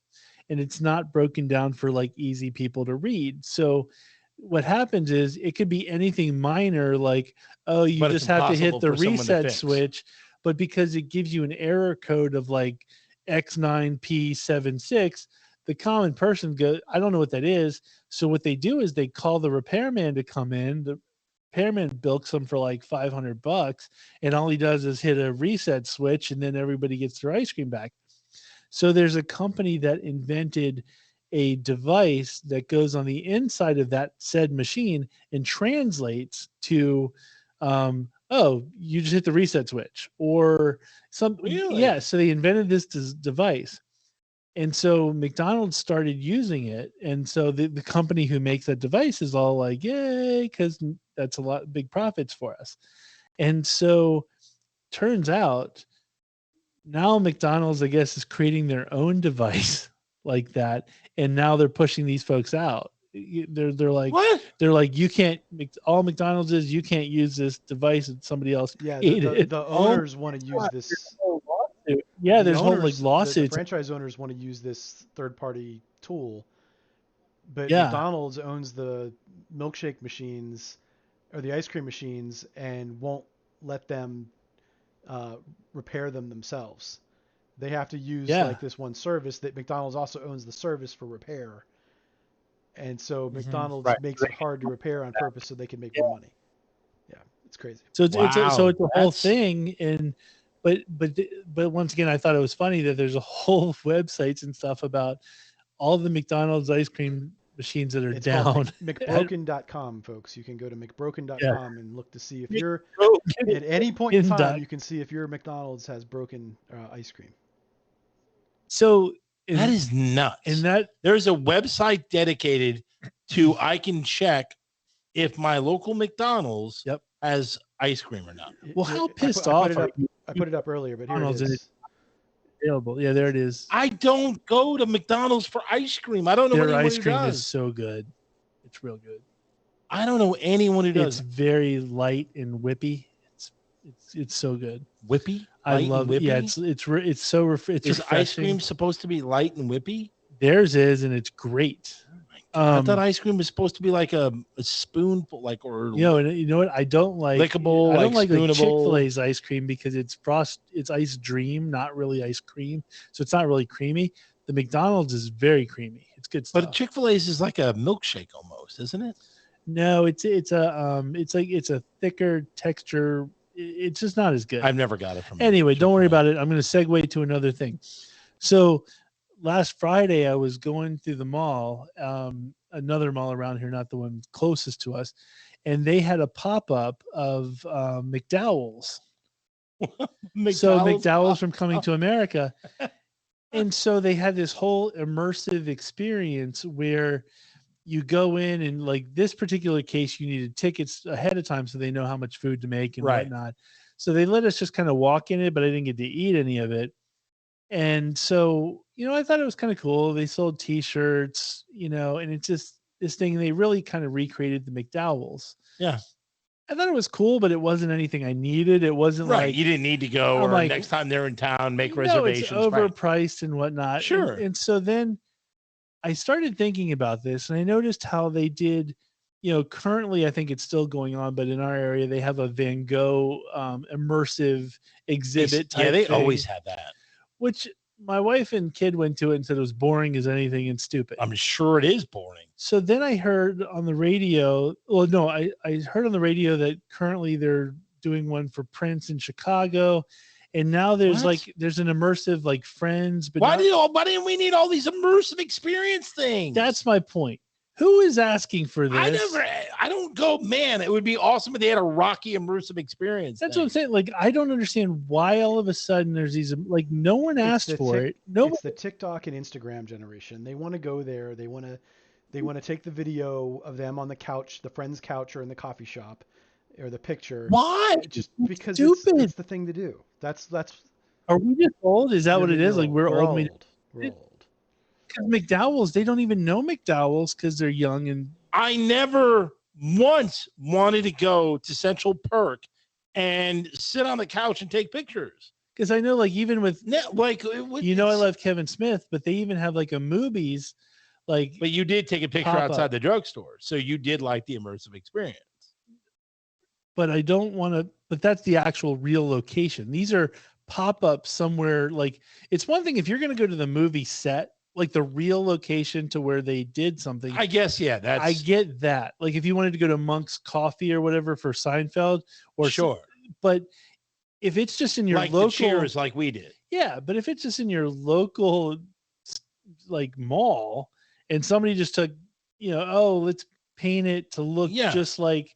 And it's not broken down for easy people to read. So what happens is it could be anything minor, you just have to hit the reset switch. But because it gives you an error code of X9P76, the common person goes, I don't know what that is. So what they do is they call the repairman to come in. The repairman bilks them for $500, and all he does is hit a reset switch, and then everybody gets their ice cream back. So there's a company that invented a device that goes on the inside of that said machine and translates to, you just hit the reset switch or something. Really? Yeah. So they invented this device. And so McDonald's started using it. And so the company who makes that device is all yay, because that's a lot big profits for us. And so turns out now McDonald's, I guess, is creating their own device like that, and now they're pushing these folks out. They're like, what? They're like, you can't. All McDonald's is you can't use this device that somebody else created. The owners want to use this. Yeah, there's whole like lawsuits. The franchise owners want to use this third-party tool, but Yeah. McDonald's owns the milkshake machines or the ice cream machines and won't let them repair them themselves. They have to use like this one service that McDonald's also owns the service for repair. And so McDonald's makes it hard to repair on purpose so they can make more money. Yeah, it's crazy. So it's a whole thing. And but once again, I thought it was funny that there's a whole websites and stuff about all the McDonald's ice cream machines that are down. McBroken.com, folks. You can go to McBroken.com and look to see if you're at any point in time, you can see if your McDonald's has broken ice cream. So that is nuts. And that there's a website dedicated to I can check if my local McDonald's has ice cream or not. Well, how pissed off are you? I put it up earlier, but here it is. Available. Yeah, there it is. I don't go to McDonald's for ice cream. I don't know Their ice cream does. is so good. It's real good. I don't know anyone who does. It's very light and whippy. It's so good. Whippy? I love it. Yeah, it's so it's is refreshing. Ice cream supposed to be light and whippy? Theirs is, and it's great. I thought ice cream was supposed to be like a spoonful, like or you know what? I don't like lickable. I don't like spoonable. Chick-fil-A's ice cream because it's ice dream, not really ice cream, so it's not really creamy. The McDonald's is very creamy. It's good stuff. But Chick-fil-A's is like a milkshake almost, isn't it? No, it's a thicker texture. It's just not as good. I've never got it from. Anyway, don't worry about it. I'm going to segue to another thing. So last Friday, I was going through the mall, another mall around here, not the one closest to us, and they had a pop-up of McDowell's. So McDowell's from Coming to America. And so they had this whole immersive experience where you go in and like this particular case, you needed tickets ahead of time so they know how much food to make and whatnot. So they let us just kind of walk in it, but I didn't get to eat any of it. And so, I thought it was kind of cool. They sold T-shirts, and it's just this thing. They really kind of recreated the McDowell's. Yeah. I thought it was cool, but it wasn't anything I needed. It wasn't like you didn't need to go or like, next time they're in town, make reservations. It's overpriced and whatnot. Sure. And so then I started thinking about this and I noticed how they did, currently I think it's still going on, but in our area, they have a Van Gogh immersive exhibit type they thing, always have that. Which my wife and kid went to it and said it was boring as anything and stupid. I'm sure it is boring. So then I heard on the radio, I heard on the radio that currently they're doing one for Prince in Chicago. And now there's there's an immersive like Friends. But why didn't we need all these immersive experience things? That's my point. Who is asking for this? I don't go, man, it would be awesome if they had a Rocky immersive experience. That's what I'm saying. Like, I don't understand why all of a sudden there's these, like, no one asked for it. It's the TikTok and Instagram generation. They want to go there. They want to take the video of them on the couch, the friend's couch or in the coffee shop or the picture. Why? Just because it's the thing to do. That's. Are we just old? Is that what it is? Like, we're old. We're old. Because McDowell's, they don't even know McDowell's because they're young. And I never once wanted to go to Central Perk and sit on the couch and take pictures. Because I know, like, even with I love Kevin Smith, but they even have like a movies, like. But you did take a picture outside the drugstore, so you did like the immersive experience. But I don't want to. But that's the actual real location. These are pop-ups somewhere. Like, it's one thing if you're going to go to the movie set. Like the real location to where they did something. I guess, yeah. I get that. Like if you wanted to go to Monk's Coffee or whatever for Seinfeld, or sure. But if it's just in your like local, the Cheers, like we did. Yeah, but if it's just in your local, like mall, and somebody just took, let's paint it to look just like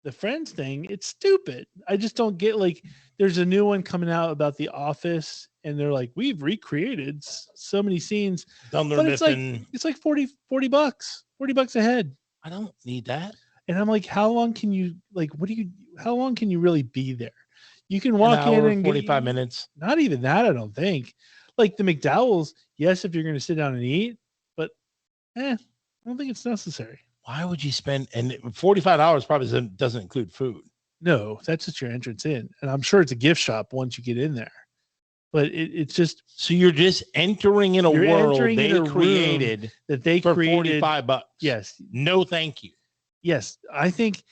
the Friends thing, it's stupid. I just don't get like. There's a new one coming out about The Office, and they're like, we've recreated so many scenes. But it's like $40 a head. I don't need that. And I'm like, how long can you how long can you really be there? You can walk in and 45 minutes. Not even that, I don't think. Like the McDowell's, yes, if you're going to sit down and eat, but I don't think it's necessary. Why would you spend, and $45 probably doesn't include food. No, that's just your entrance in. And I'm sure it's a gift shop once you get in there. But it's just, so you're just entering in a world they created that they for created $45. Yes. No, thank you. Yes, I think.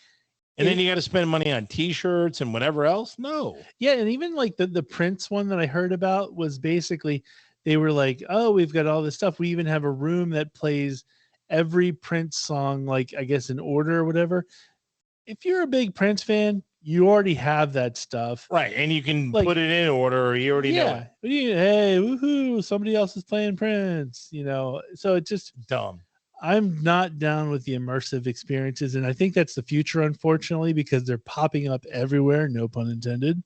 And then you got to spend money on T-shirts and whatever else. No. Yeah, and even like the Prince one that I heard about was basically they were like, oh, we've got all this stuff. We even have a room that plays every Prince song, like I guess in order or whatever. If you're a big Prince fan, you already have that stuff. Right. And you can put it in order, or you already know it. Hey, woohoo, somebody else is playing Prince, So it's just dumb. I'm not down with the immersive experiences. And I think that's the future, unfortunately, because they're popping up everywhere. No pun intended.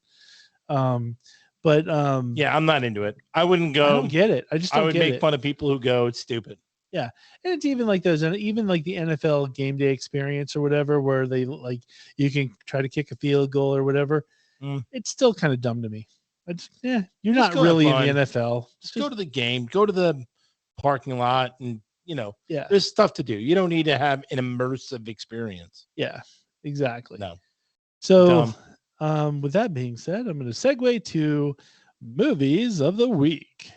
Yeah, I'm not into it. I wouldn't go. I don't get it. I would make fun of people who go. It's stupid. Yeah. And it's even like those, and even like the NFL game day experience or whatever, where they like, you can try to kick a field goal or whatever. It's still kind of dumb to me. You're not really in the NFL. Just go to the game, go to the parking lot, and there's stuff to do. You don't need to have an immersive experience. Yeah, exactly. No. So, with that being said, I'm going to segue to movies of the week.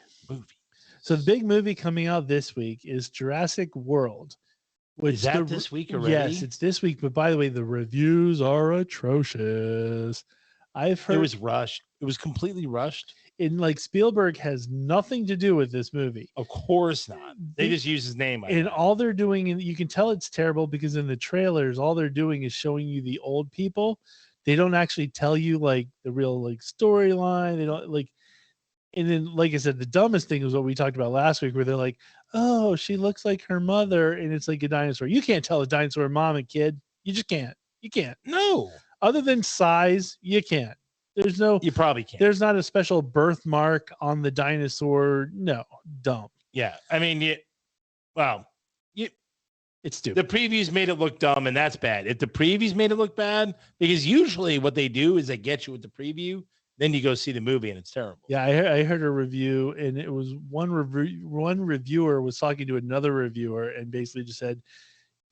So the big movie coming out this week is Jurassic World. Is that this week already? Yes, it's this week. But by the way, the reviews are atrocious. I've heard it was rushed. It was completely rushed. And like Spielberg has nothing to do with this movie. Of course not. They just use his name. And all they're doing, and you can tell it's terrible because in the trailers, all they're doing is showing you the old people. They don't actually tell you like the real like storyline. They don't like. And then, like I said, the dumbest thing was what we talked about last week, where they're like, "Oh, she looks like her mother," and it's like a dinosaur. You can't tell a dinosaur mom and kid. You just can't. You can't. No. Other than size, you can't. There's no. You probably can't. There's not a special birthmark on the dinosaur. No, dumb. Yeah, I mean, it's stupid. The previews made it look dumb, and that's bad. If the previews made it look bad, because usually what they do is they get you with the preview. Then you go see the movie and it's terrible. Yeah, I heard a review, and it was one reviewer was talking to another reviewer and basically just said,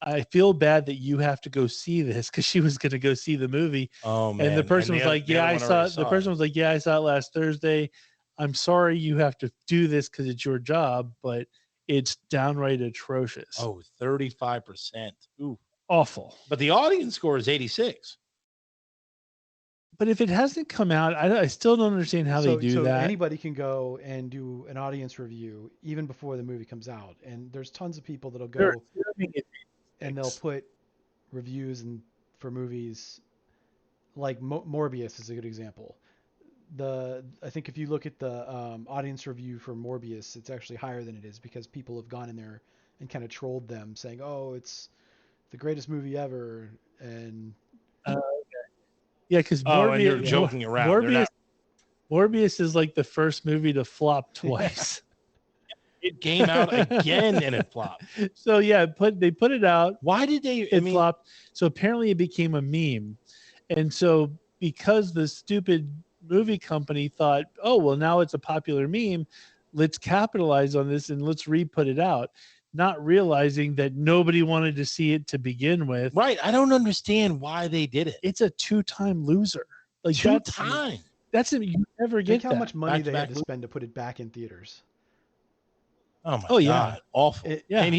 I feel bad that you have to go see this, because she was going to go see the movie. Oh, man. And the person was like, yeah, I saw it. The person was like, yeah, I saw it last Thursday. I'm sorry you have to do this because it's your job, but it's downright atrocious. Oh, 35%. Ooh. Awful. But the audience score is 86. But if it hasn't come out, I still don't understand how they do that. Anybody can go and do an audience review even before the movie comes out. And there's tons of people that'll go and they'll put reviews for movies like Morbius is a good example. I think if you look at the audience review for Morbius, it's actually higher than it is because people have gone in there and kind of trolled them saying, oh, it's the greatest movie ever. And yeah, because and you're joking around. Morbius is like the first movie to flop twice. It came out again and it flopped. So yeah, they put it out. Why did they? It flopped. So apparently it became a meme, and so because the stupid movie company thought, oh well, now it's a popular meme, let's capitalize on this and let's re-put it out. Not realizing that nobody wanted to see it to begin with. Right. I don't understand why they did it. It's a 2-time loser. Like two-time. That's it. You never get how much money they had to spend to put it back in theaters. Oh my God. Yeah. Awful. And they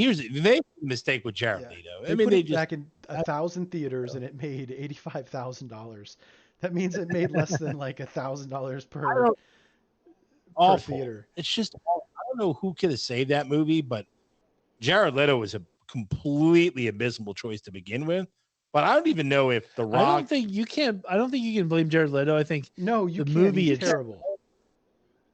made a mistake with Jared Leto. They put it back in 1,000 theaters and it made $85,000. That means it made less than like $1,000 per theater. It's just, I don't know who could have saved that movie, but Jared Leto was a completely abysmal choice to begin with, but I don't even know if The Rock. I don't think you can blame Jared Leto. I think the movie is terrible.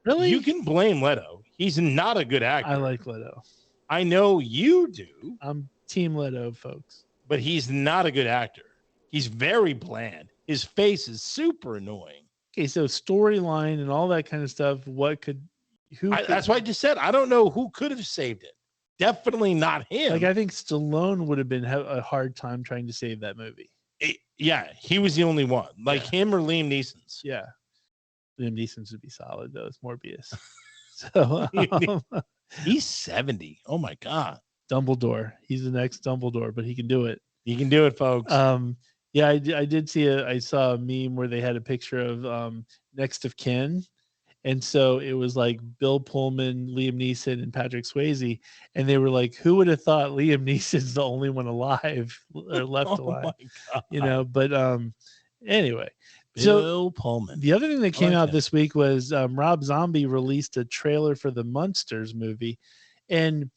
Really? You can blame Leto. He's not a good actor. I like Leto. I know you do. I'm Team Leto, folks. But he's not a good actor. He's very bland. His face is super annoying. Okay, so storyline and all that kind of stuff. That's why I just said I don't know who could have saved it. definitely not him. Like, I think Stallone would have been a hard time trying to save that movie. Yeah, he was the only one. Like him or Liam Neeson's. Yeah. Liam Neeson's would be solid, though. It's Morbius. So he's 70. Oh, my God. Dumbledore. He's the next Dumbledore, but he can do it. He can do it, folks. Yeah, I did see I saw a meme where they had a picture of next of kin. And so it was like Bill Pullman, Liam Neeson, and Patrick Swayze. And they were like, who would have thought Liam Neeson's the only one alive or left alive? You know, but anyway. Bill Pullman. The other thing that came out this week was Rob Zombie released a trailer for the Munsters movie. And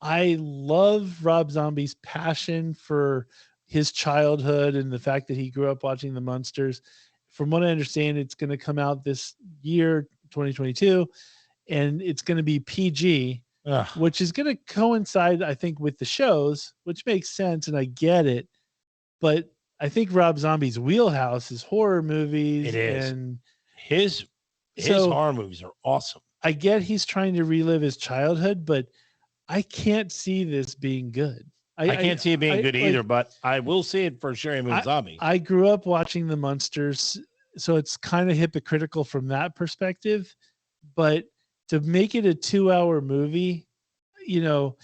I love Rob Zombie's passion for his childhood and the fact that he grew up watching the Munsters. From what I understand, it's going to come out this year, 2022, and it's going to be PG, which is going to coincide, I think, with the shows, which makes sense, and I get it. But I think Rob Zombie's wheelhouse is horror movies. It is. And his horror movies are awesome. I get he's trying to relive his childhood, but I can't see this being good. I can't see it being good either, but I will see it for Sherry Moon Zombie. I grew up watching the Munsters, so it's kind of hypocritical from that perspective. But to make it a 2-hour movie, you know,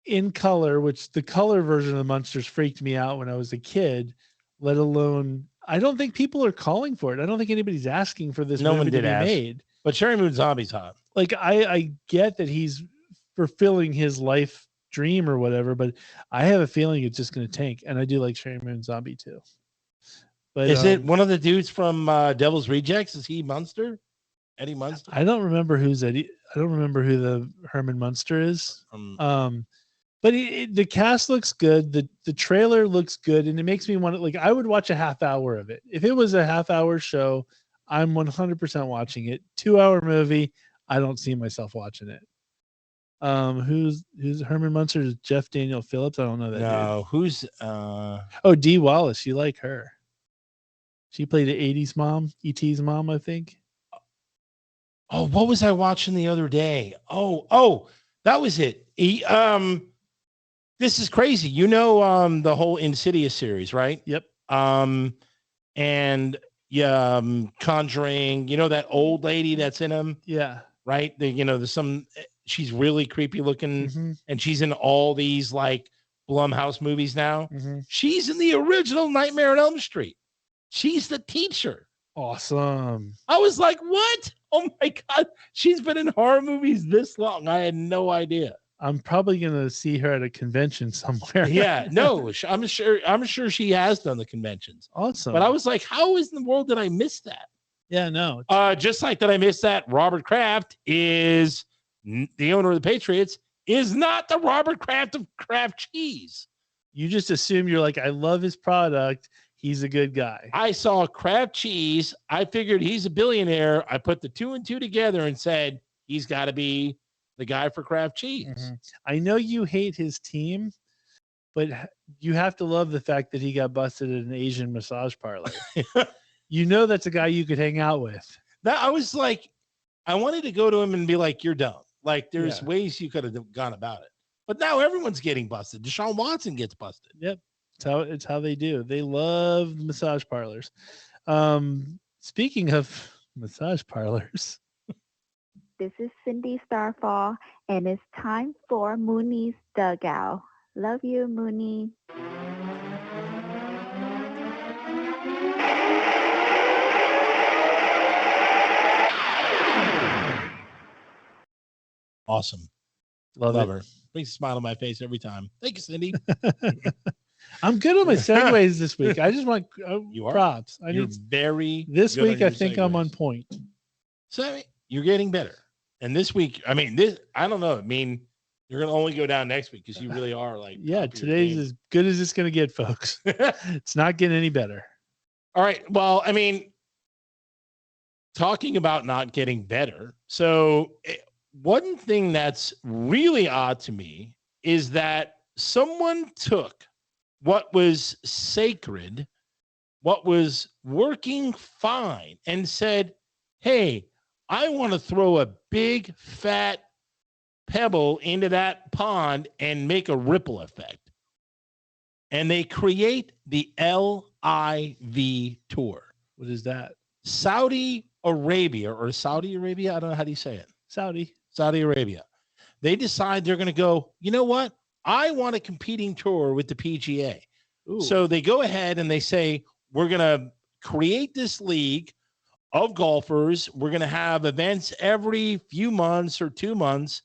in color, which the color version of the Munsters freaked me out when I was a kid, let alone, I don't think people are calling for it. I don't think anybody's asking for this movie to be made. But Sherry Moon Zombie's hot. Like, I get that he's fulfilling his life dream or whatever, but I have a feeling it's just going to tank. And I do like Sherry Moon Zombie too. But is it one of the dudes from Devil's Rejects? Is he Munster? Eddie Munster? I don't remember who's Eddie. I don't remember who the Herman Munster is. But the cast looks good. The trailer looks good, and it makes me want to, like, I would watch a half hour of it. If it was a half hour show, I'm 100% watching it. 2-hour movie, I don't see myself watching it. Who's Herman Munster? Is Jeff Daniel Phillips? I don't know that. No, dude. Who's Dee Wallace. You like her? She played the 80s mom, ET's mom, I think. Oh, what was I watching the other day? Oh, that was it. This is crazy. You know, the whole Insidious series, right? Yep. And Conjuring. You know that old lady that's in them? Yeah. Right. There's some. She's really creepy looking, and she's in all these like Blumhouse movies now. She's in the original Nightmare on Elm Street. She's the teacher. Awesome. I was like, what? Oh my God. She's been in horror movies this long. I had no idea. I'm probably going to see her at a convention somewhere. Yeah, no, I'm sure she has done the conventions. Awesome. But I was like, how in the world did I miss that? Yeah, no. Just like that I missed that Robert Kraft is the owner of the Patriots, is not the Robert Kraft of Kraft cheese. You just assume, you're like, I love his product. He's a good guy. I saw Kraft cheese. I figured he's a billionaire. I put the 2 and 2 together and said, he's got to be the guy for Kraft cheese. I know you hate his team, but you have to love the fact that he got busted at an Asian massage parlor. You know, that's a guy you could hang out with. That I was like, I wanted to go to him and be like, you're dumb. Like, there's ways you could have gone about it. But now everyone's getting busted. Deshaun Watson gets busted. Yep. It's how they do. They love massage parlors. Speaking of massage parlors. This is Cindy Starfall, and it's time for Mooney's Dugout. Love you, Mooney. Awesome. Love her. Brings a smile on my face every time. Thank you, Cindy. I'm good on my segues this week. I just want props. You're very this good week. I think segues. I'm on point. So you're getting better. And this week, I mean, I don't know. I mean, you're going to only go down next week because you really are like. Yeah, today's as good as it's going to get, folks. It's not getting any better. All right. Well, I mean, talking about not getting better. So one thing that's really odd to me is that someone took what was sacred, what was working fine, and said, hey, I want to throw a big, fat pebble into that pond and make a ripple effect. And they create the LIV tour. What is that? Saudi Arabia or Saudi Arabia. I don't know how do you say it. Saudi Arabia. They decide they're going to go, you know what? I want a competing tour with the PGA. Ooh. So they go ahead and they say, we're going to create this league of golfers. We're going to have events every few months or 2 months,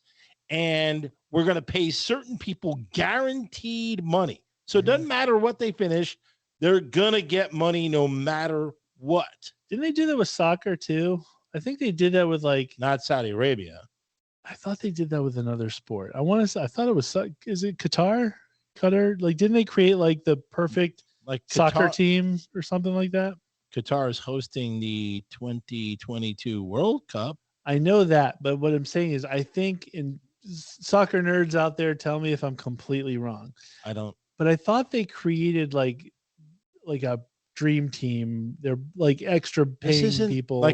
and we're going to pay certain people guaranteed money. So it doesn't matter what they finish. They're going to get money no matter what. Didn't they do that with soccer too? I think they did that with not Saudi Arabia. I thought they did that with another sport. I thought it was, is it Qatar? Didn't they create the perfect soccer team or something like that? Qatar is hosting the 2022 World Cup. I know that, but what I'm saying is I think soccer nerds out there, tell me if I'm completely wrong. I don't. But I thought they created like a dream team. They're extra paying people.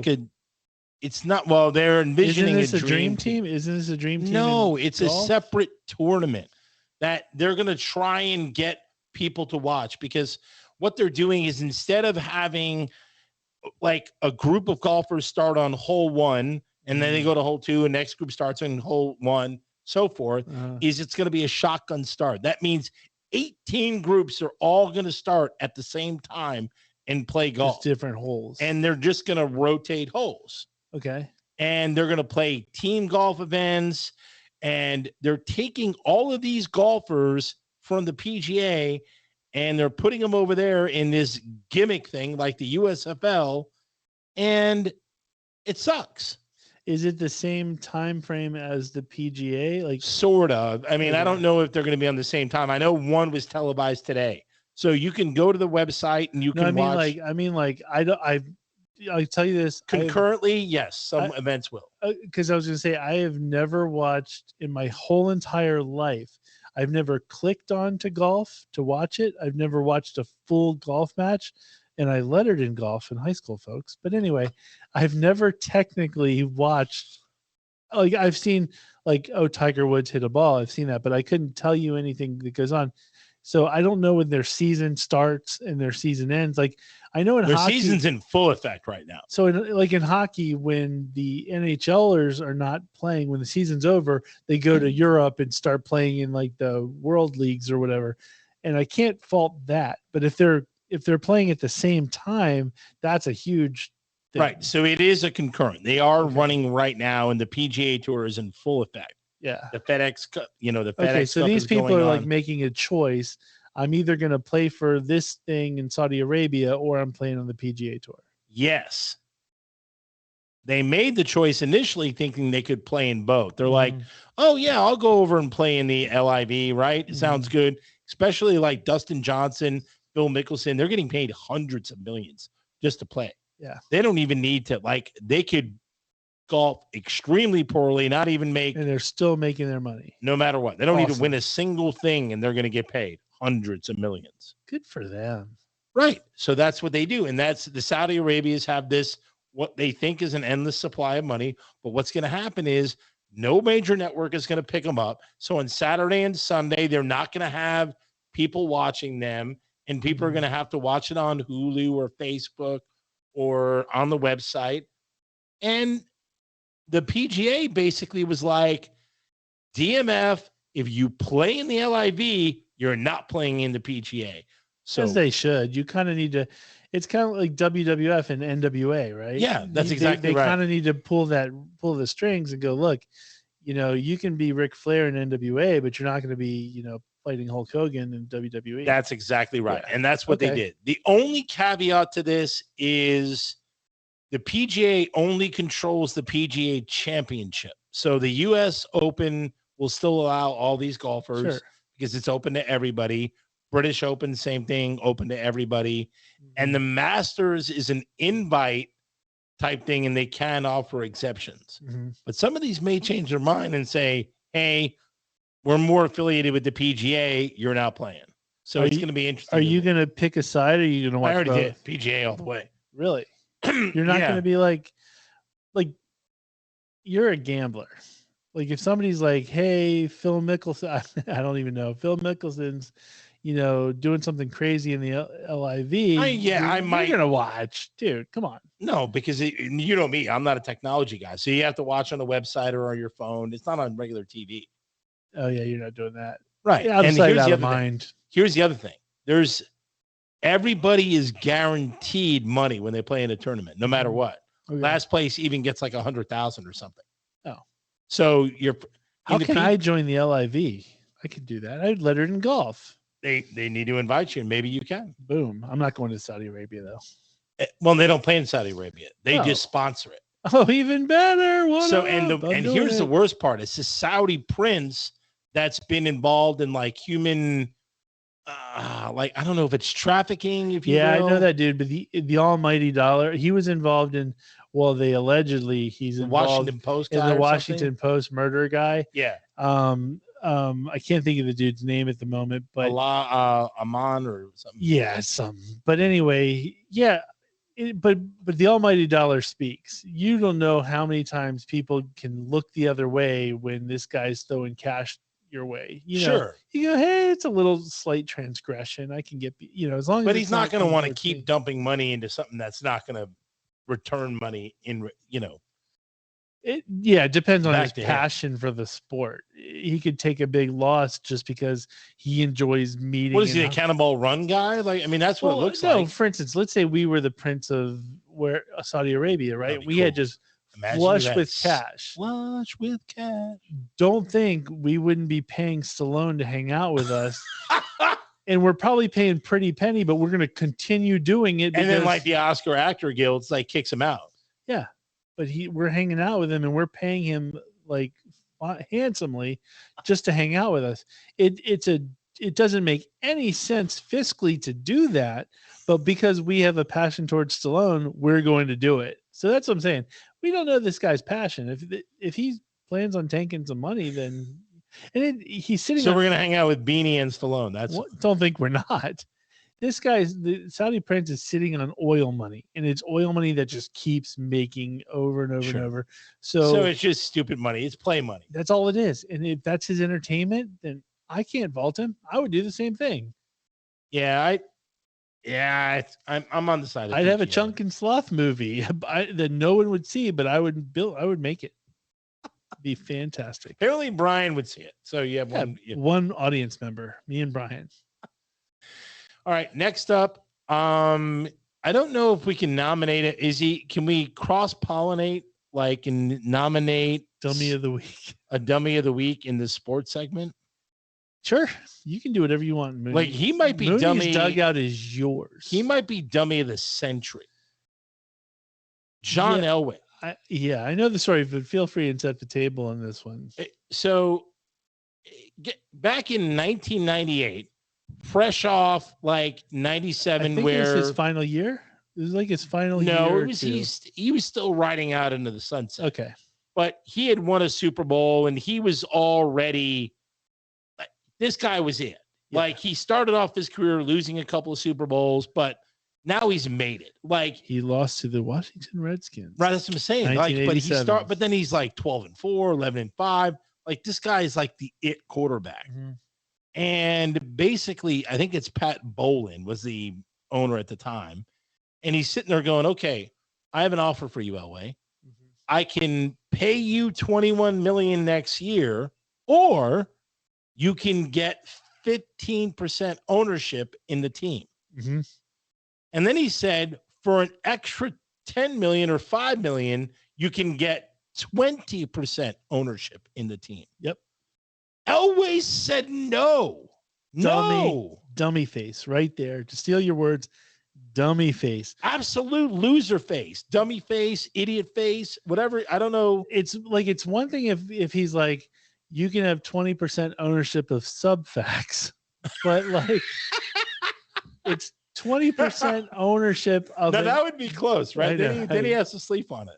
It's not. Well, they're envisioning a dream team. Isn't this a dream team? No, it's a separate tournament that they're going to try and get people to watch, because what they're doing is instead of having a group of golfers start on hole 1 and then they go to hole 2 and next group starts on hole 1, so forth, is it's going to be a shotgun start. That means 18 groups are all going to start at the same time and play golf. Just different holes. And they're just going to rotate holes. Okay. And they're going to play team golf events, and they're taking all of these golfers from the PGA and they're putting them over there in this gimmick thing like the USFL, and it sucks. Is it the same time frame as the PGA? Sort of. I mean, I don't know if they're going to be on the same time. I know one was televised today, so you can go to the website and you can watch. I'll tell you this. Concurrently, yes, some events will. Because I was going to say, I have never watched in my whole entire life. I've never clicked on to golf to watch it. I've never watched a full golf match. And I lettered in golf in high school, folks. But anyway, I've never technically watched. I've seen Tiger Woods hit a ball. I've seen that, but I couldn't tell you anything that goes on. So I don't know when their season starts and their season ends. I know in their hockey, season's in full effect right now. So in hockey, when the NHLers are not playing, when the season's over, they go to Europe and start playing in the World Leagues or whatever. And I can't fault that. But if they're playing at the same time, that's a huge thing. Right. So it is a concurrent. They are running right now, and the PGA Tour is in full effect. Yeah. The FedEx, the FedEx. Okay, so these people are on. Making a choice. I'm either going to play for this thing in Saudi Arabia or I'm playing on the PGA Tour. Yes. They made the choice initially thinking they could play in both. They're like, oh, yeah, I'll go over and play in the LIV, right? It sounds good. Especially Dustin Johnson, Phil Mickelson. They're getting paid hundreds of millions just to play. Yeah. They don't even need to, they could golf extremely poorly, not even make. And they're still making their money. No matter what. They don't need to win a single thing, and they're going to get paid hundreds of millions. Good for them. Right. So that's what they do. And that's the Saudi Arabians have this, what they think is an endless supply of money. But what's going to happen is no major network is going to pick them up. So on Saturday and Sunday, they're not going to have people watching them, and people are going to have to watch it on Hulu or Facebook or on the website. And the PGA basically was like, DMF, if you play in the LIV, you're not playing in the PGA. So as they should. You kind of need to. It's kind of like WWF and NWA, right? Yeah, that's exactly right. They kind of need to pull the strings and go, look, you can be Ric Flair in NWA, but you're not going to be, fighting Hulk Hogan in WWE. That's exactly right. Yeah. And that's what they did. The only caveat to this is the PGA only controls the PGA Championship. So the US Open will still allow all these golfers because it's open to everybody. British Open, same thing, open to everybody. And the Masters is an invite type thing, and they can offer exceptions. But some of these may change their mind and say, hey, we're more affiliated with the PGA. You're now playing. So it's going to be interesting. Are you going to pick a side, or are you going to watch I already both? did. PGA all the way. Really? You're not going to be like you're a gambler. Like if somebody's like, "Hey, Phil Mickelson," I don't even know. Phil Mickelson's, doing something crazy in the LIV. I might. You're gonna watch, dude. Come on. No, because you know me, I'm not a technology guy, so you have to watch on the website or on your phone. It's not on regular TV. Oh yeah, you're not doing that, right? Yeah, out of sight, out of mind. Here's the other thing: everybody is guaranteed money when they play in a tournament, no matter what. Okay. Last place even gets like 100,000 or something. Oh, so how can I join the LIV? I could do that. I'd let her in golf. They need to invite you, and maybe you can. Boom. I'm not going to Saudi Arabia though. Well, they don't play in Saudi Arabia. They just sponsor it. Oh, even better. Here's the worst part. It's the Saudi prince that's been involved in like human, I don't know if it's trafficking. I know that dude, but the almighty dollar, he was involved in. Well, he's involved Washington Post in the Washington Post murder guy. Yeah. I can't think of the dude's name at the moment, but Aman or something. Yeah, But anyway, yeah. But the almighty dollar speaks. You don't know how many times people can look the other way when this guy's throwing cash your way. Sure. You go, hey, it's a little slight transgression. I can get, as long as. But he's not going to want to keep dumping money into something that's not going to return money in. It depends on his passion for the sport. He could take a big loss just because he enjoys meeting. What is he, a cannonball run guy? That's what it looks like. For instance, let's say we were the prince of Saudi Arabia, right? We had just flush with cash. Flush with cash. Don't think we wouldn't be paying Stallone to hang out with us. And we're probably paying pretty penny, but we're going to continue doing it. And then like the Oscar Actor Guild, kicks him out. Yeah. But we're hanging out with him and we're paying him like handsomely just to hang out with us. It doesn't make any sense fiscally to do that, but because we have a passion towards Stallone, we're going to do it. So that's what I'm saying. We don't know this guy's passion. If he plans on taking some money, then he's sitting. So we're gonna hang out with Beanie and Stallone. Don't think we're not. This the Saudi prince is sitting on oil money, and it's oil money that just keeps making over and over and over. So it's just stupid money. It's play money. That's all it is. And if that's his entertainment, then I can't fault him. I would do the same thing. Yeah, I'm on the side. I'd have a Chunk and Sloth movie that no one would see, but I would make it. Be fantastic. Apparently, Brian would see it. So you have one audience member, me and Brian. All right, next up, I don't know if we can nominate it. Can we cross-pollinate, and nominate Dummy of the Week? A Dummy of the Week in the sports segment? Sure. You can do whatever you want, Mooney. He might be Mooney's Dummy. Dugout is yours. He might be Dummy of the Century. John Elway. I know the story, but feel free and set the table on this one. So, back in 1998, fresh off 97, I think it was his final year. It was his final year. No, it was he was still riding out into the sunset. Okay, but he had won a Super Bowl, and he was already. This guy was it. Yeah. He started off his career losing a couple of Super Bowls, but now he's made it. He lost to the Washington Redskins. Right, that's what I'm saying. But then he's 12-4, 11-5. This guy is the it quarterback. Mm-hmm. And basically, I think it's Pat Bolin was the owner at the time. And he's sitting there going, okay, I have an offer for you, Elway. Mm-hmm. I can pay you $21 million next year, or you can get 15% ownership in the team. Mm-hmm. And then he said, for an extra $10 million or $5 million, you can get 20% ownership in the team. Yep. Elway said no. Dummy face right there. To steal your words, dummy face. Absolute loser face. Dummy face, idiot face, whatever. I don't know. It's one thing if he's you can have 20% ownership of subfacts, but it's 20% ownership of that would be close, right? Then he has to sleep on it.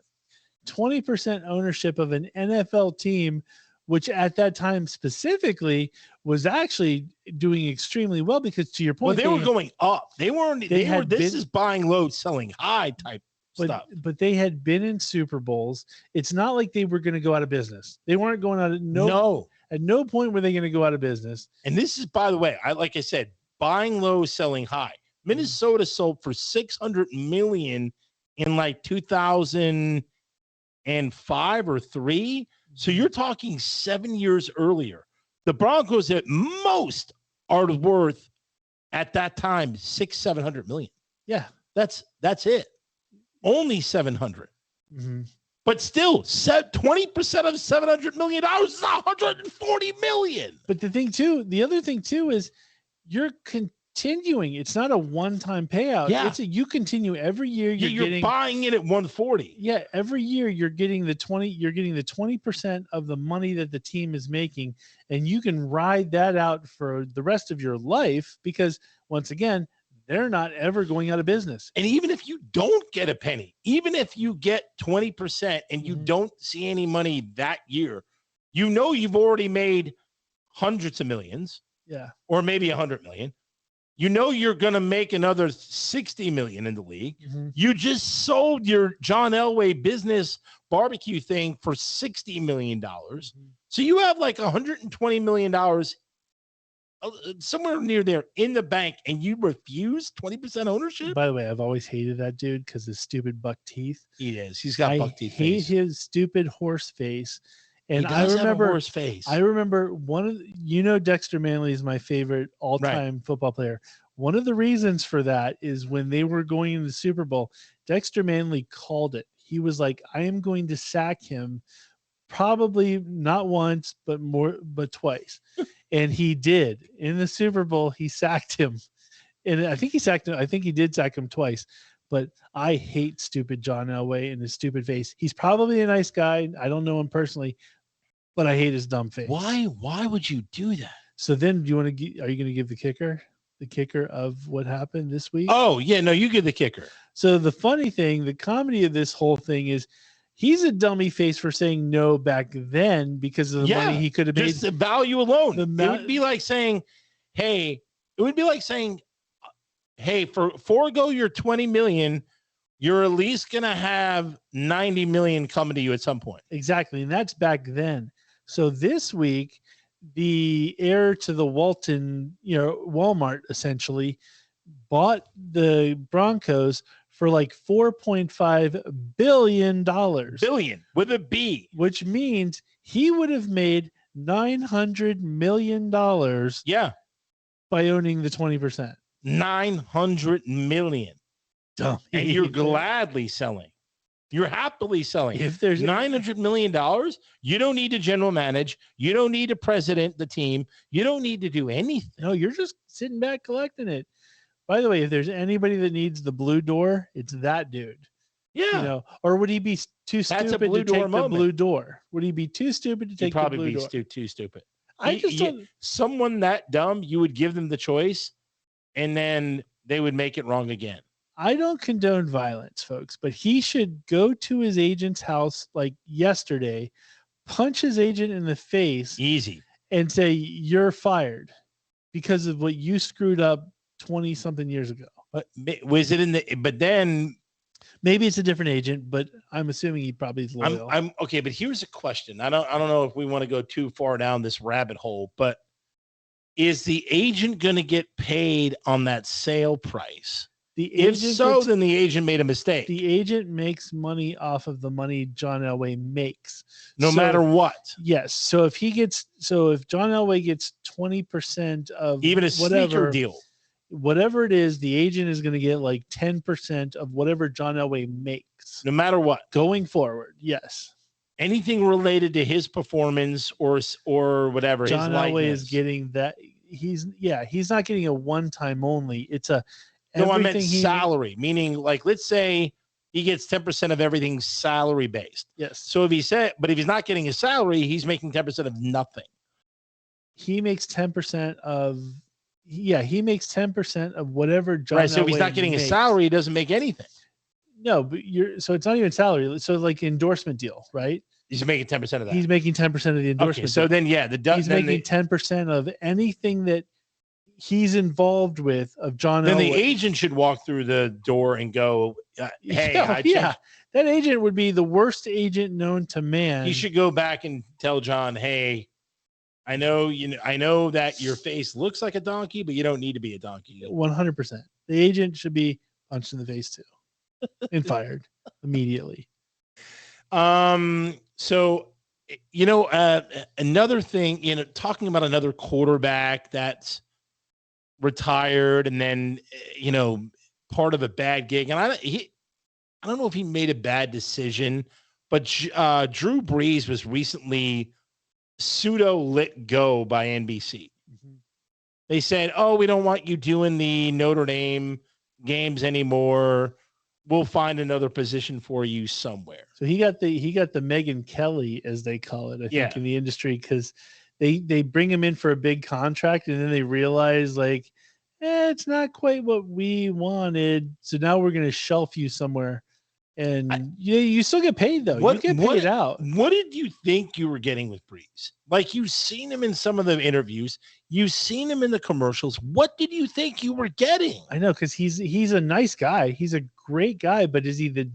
20% ownership of an NFL team, which at that time specifically was actually doing extremely well, because to your point, they were going up. This is buying low, selling high type. stuff. But they had been in Super Bowls. It's not like they were going to go out of business. They weren't going out of At no point were they going to go out of business. And this is, by the way, like I said, buying low, selling high. Minnesota sold for $600 million in like 2005 or 3. So you're talking 7 years earlier. The Broncos at most are worth at that time $700 million. Yeah, that's it. Only 700. Mm-hmm. But still, 20% of $700 million is $140 million. But the other thing too is you're continuing. It's not a one-time payout. Yeah. You continue every year. You're buying it at 140. Yeah, every year you're getting the 20% of the money that the team is making, and you can ride that out for the rest of your life because once again, they're not ever going out of business. And even if you don't get a penny, even if you get 20% and you don't see any money that year, you've already made hundreds of millions. Yeah. Or maybe 100 million. You're going to make another 60 million in the league. Mm-hmm. You just sold your John Elway business barbecue thing for $60 million. Mm-hmm. So you have like $120 million somewhere near there in the bank, and you refuse 20% ownership. By the way, I've always hated that dude because his stupid buck teeth. He is. He's got buck teeth. I hate his stupid horse face. And he does have a horse face. I remember Dexter Manley is my favorite all-time football player. One of the reasons for that is when they were going in the Super Bowl, Dexter Manley called it. He was like, I am going to sack him probably not once, but twice. And he did. In the Super Bowl, he sacked him. And I think he sacked him. I think he did sack him twice. But I hate stupid John Elway and his stupid face. He's probably a nice guy. I don't know him personally, but I hate his dumb face. Why would you do that? So then are you going to give the kicker of what happened this week? Oh, yeah, no, you give the kicker. So the funny thing, the comedy of this whole thing is he's a dummy face for saying no back then because of the money he could have made. Just the value alone. It would be like saying, hey, forego your 20 million, you're at least going to have 90 million coming to you at some point. Exactly. And that's back then. So this week, the heir to the Walton, Walmart essentially bought the Broncos for like $4.5 billion. Billion with a B. Which means he would have made $900 million by owning the 20%. 900 million. Dumb. And you're gladly selling. You're happily selling. If there's $900 million, you don't need to general manage. You don't need to president the team. You don't need to do anything. No, you're just sitting back collecting it. By the way, if there's anybody that needs the blue door, it's that dude. Yeah. Or would he be too stupid to take the blue door? Would he be too stupid to take the blue door? He'd probably be too stupid. Someone that dumb, you would give them the choice, and then they would make it wrong again. I don't condone violence, folks, but he should go to his agent's house like yesterday, punch his agent in the face, easy, and say, you're fired because of what you screwed up 20 something years ago. But was it but then maybe it's a different agent, but I'm assuming he probably is loyal. I'm okay, but here's a question. I don't know if we want to go too far down this rabbit hole, but is the agent going to get paid on that sale price? If so, then the agent made a mistake. The agent makes money off of the money John Elway makes. No matter what. Yes. So if John Elway gets 20% of even a sneaker deal, whatever it is, the agent is going to get like 10% of whatever John Elway makes. No matter what. Going forward. Yes. Anything related to his performance or whatever. John Elway is getting that. He's not getting a one-time only. It's a No, I meant salary, meaning like, let's say he gets 10% of everything salary based. Yes. So if he's not getting his salary, he's making 10% of nothing. He makes 10% of whatever John Elway So if he's not getting his salary, he doesn't make anything. No, but so it's not even salary. So like endorsement deal, right? He's making 10% of that. He's making 10% of the endorsement. Okay, so deal. then, he's making 10% of anything that he's involved with of John Then Elway. the agent should walk through the door and go, "Hey, yeah, that agent would be the worst agent known to man." He should go back and tell John, "Hey, I know that your face looks like a donkey, but you don't need to be a donkey." 100%. The agent should be punched in the face too and fired immediately. So, another thing, talking about another quarterback that's retired and then, part of a bad gig. And I don't know if he made a bad decision, but Drew Brees was recently pseudo let go by NBC. Mm-hmm. They said, "Oh, we don't want you doing the Notre Dame games anymore. We'll find another position for you somewhere." So he got the Megyn Kelly, as they call it, I think, in the industry, because they bring him in for a big contract and then they realize like, it's not quite what we wanted. So now we're going to shelf you somewhere. And you still get paid though. You get paid out. What did you think you were getting with Brees? Like, you've seen him in some of the interviews, you've seen him in the commercials. What did you think you were getting? I know, because he's a nice guy. He's a great guy, but is he the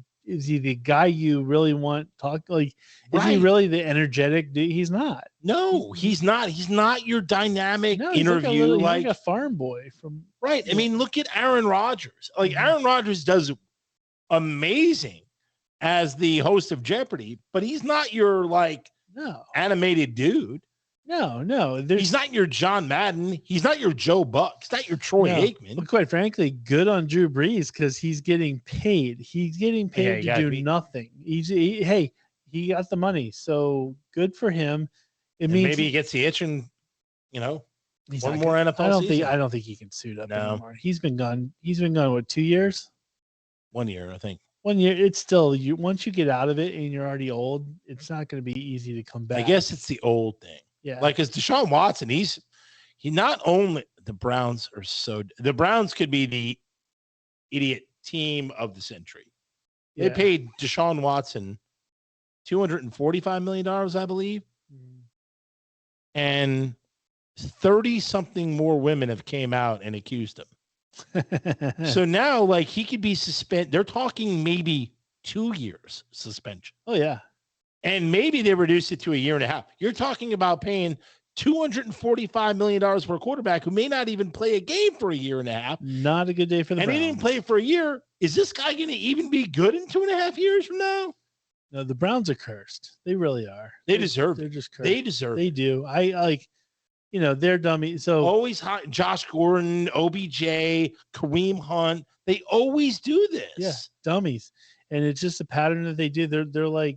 guy you really want talk like? Is he really the energetic dude? He's not. No, he's not. He's not your dynamic interview like a farm boy from. Right. I mean, look at Aaron Rodgers. Like, Aaron Rodgers does amazing as the host of Jeopardy, but he's not your animated dude. No. He's not your John Madden. He's not your Joe Buck. He's not your Troy Aikman. But quite frankly, good on Drew Brees because he's getting paid. He's getting paid to do nothing. He got the money, so good for him. It means maybe he gets the itch and one more NFL NFL season. I don't think he can suit up anymore. He's been gone. He's been gone, what, 2 years? 1 year, I think. 1 year. It's still once you get out of it and you're already old, it's not going to be easy to come back. I guess it's the old thing. Yeah. Like, as Deshaun Watson, he not only the Browns could be the idiot team of the century. They paid Deshaun Watson $245 million, I believe. Mm-hmm. And 30-something more women have came out and accused him. So now, he could be suspended. They're talking maybe 2 years suspension. Oh, yeah. And maybe they reduced it to a year and a half. You're talking about paying $245 million for a quarterback who may not even play a game for a year and a half. Not a good day for the Browns. And he didn't play for a year. Is this guy going to even be good in 2.5 years from now? No, the Browns are cursed. They really are. They deserve it. They're just cursed. They deserve it. They do. They're dummy. So always hot. Josh Gordon, OBJ, Kareem Hunt. They always do this. Yeah, dummies. And it's just a pattern that they do. They're like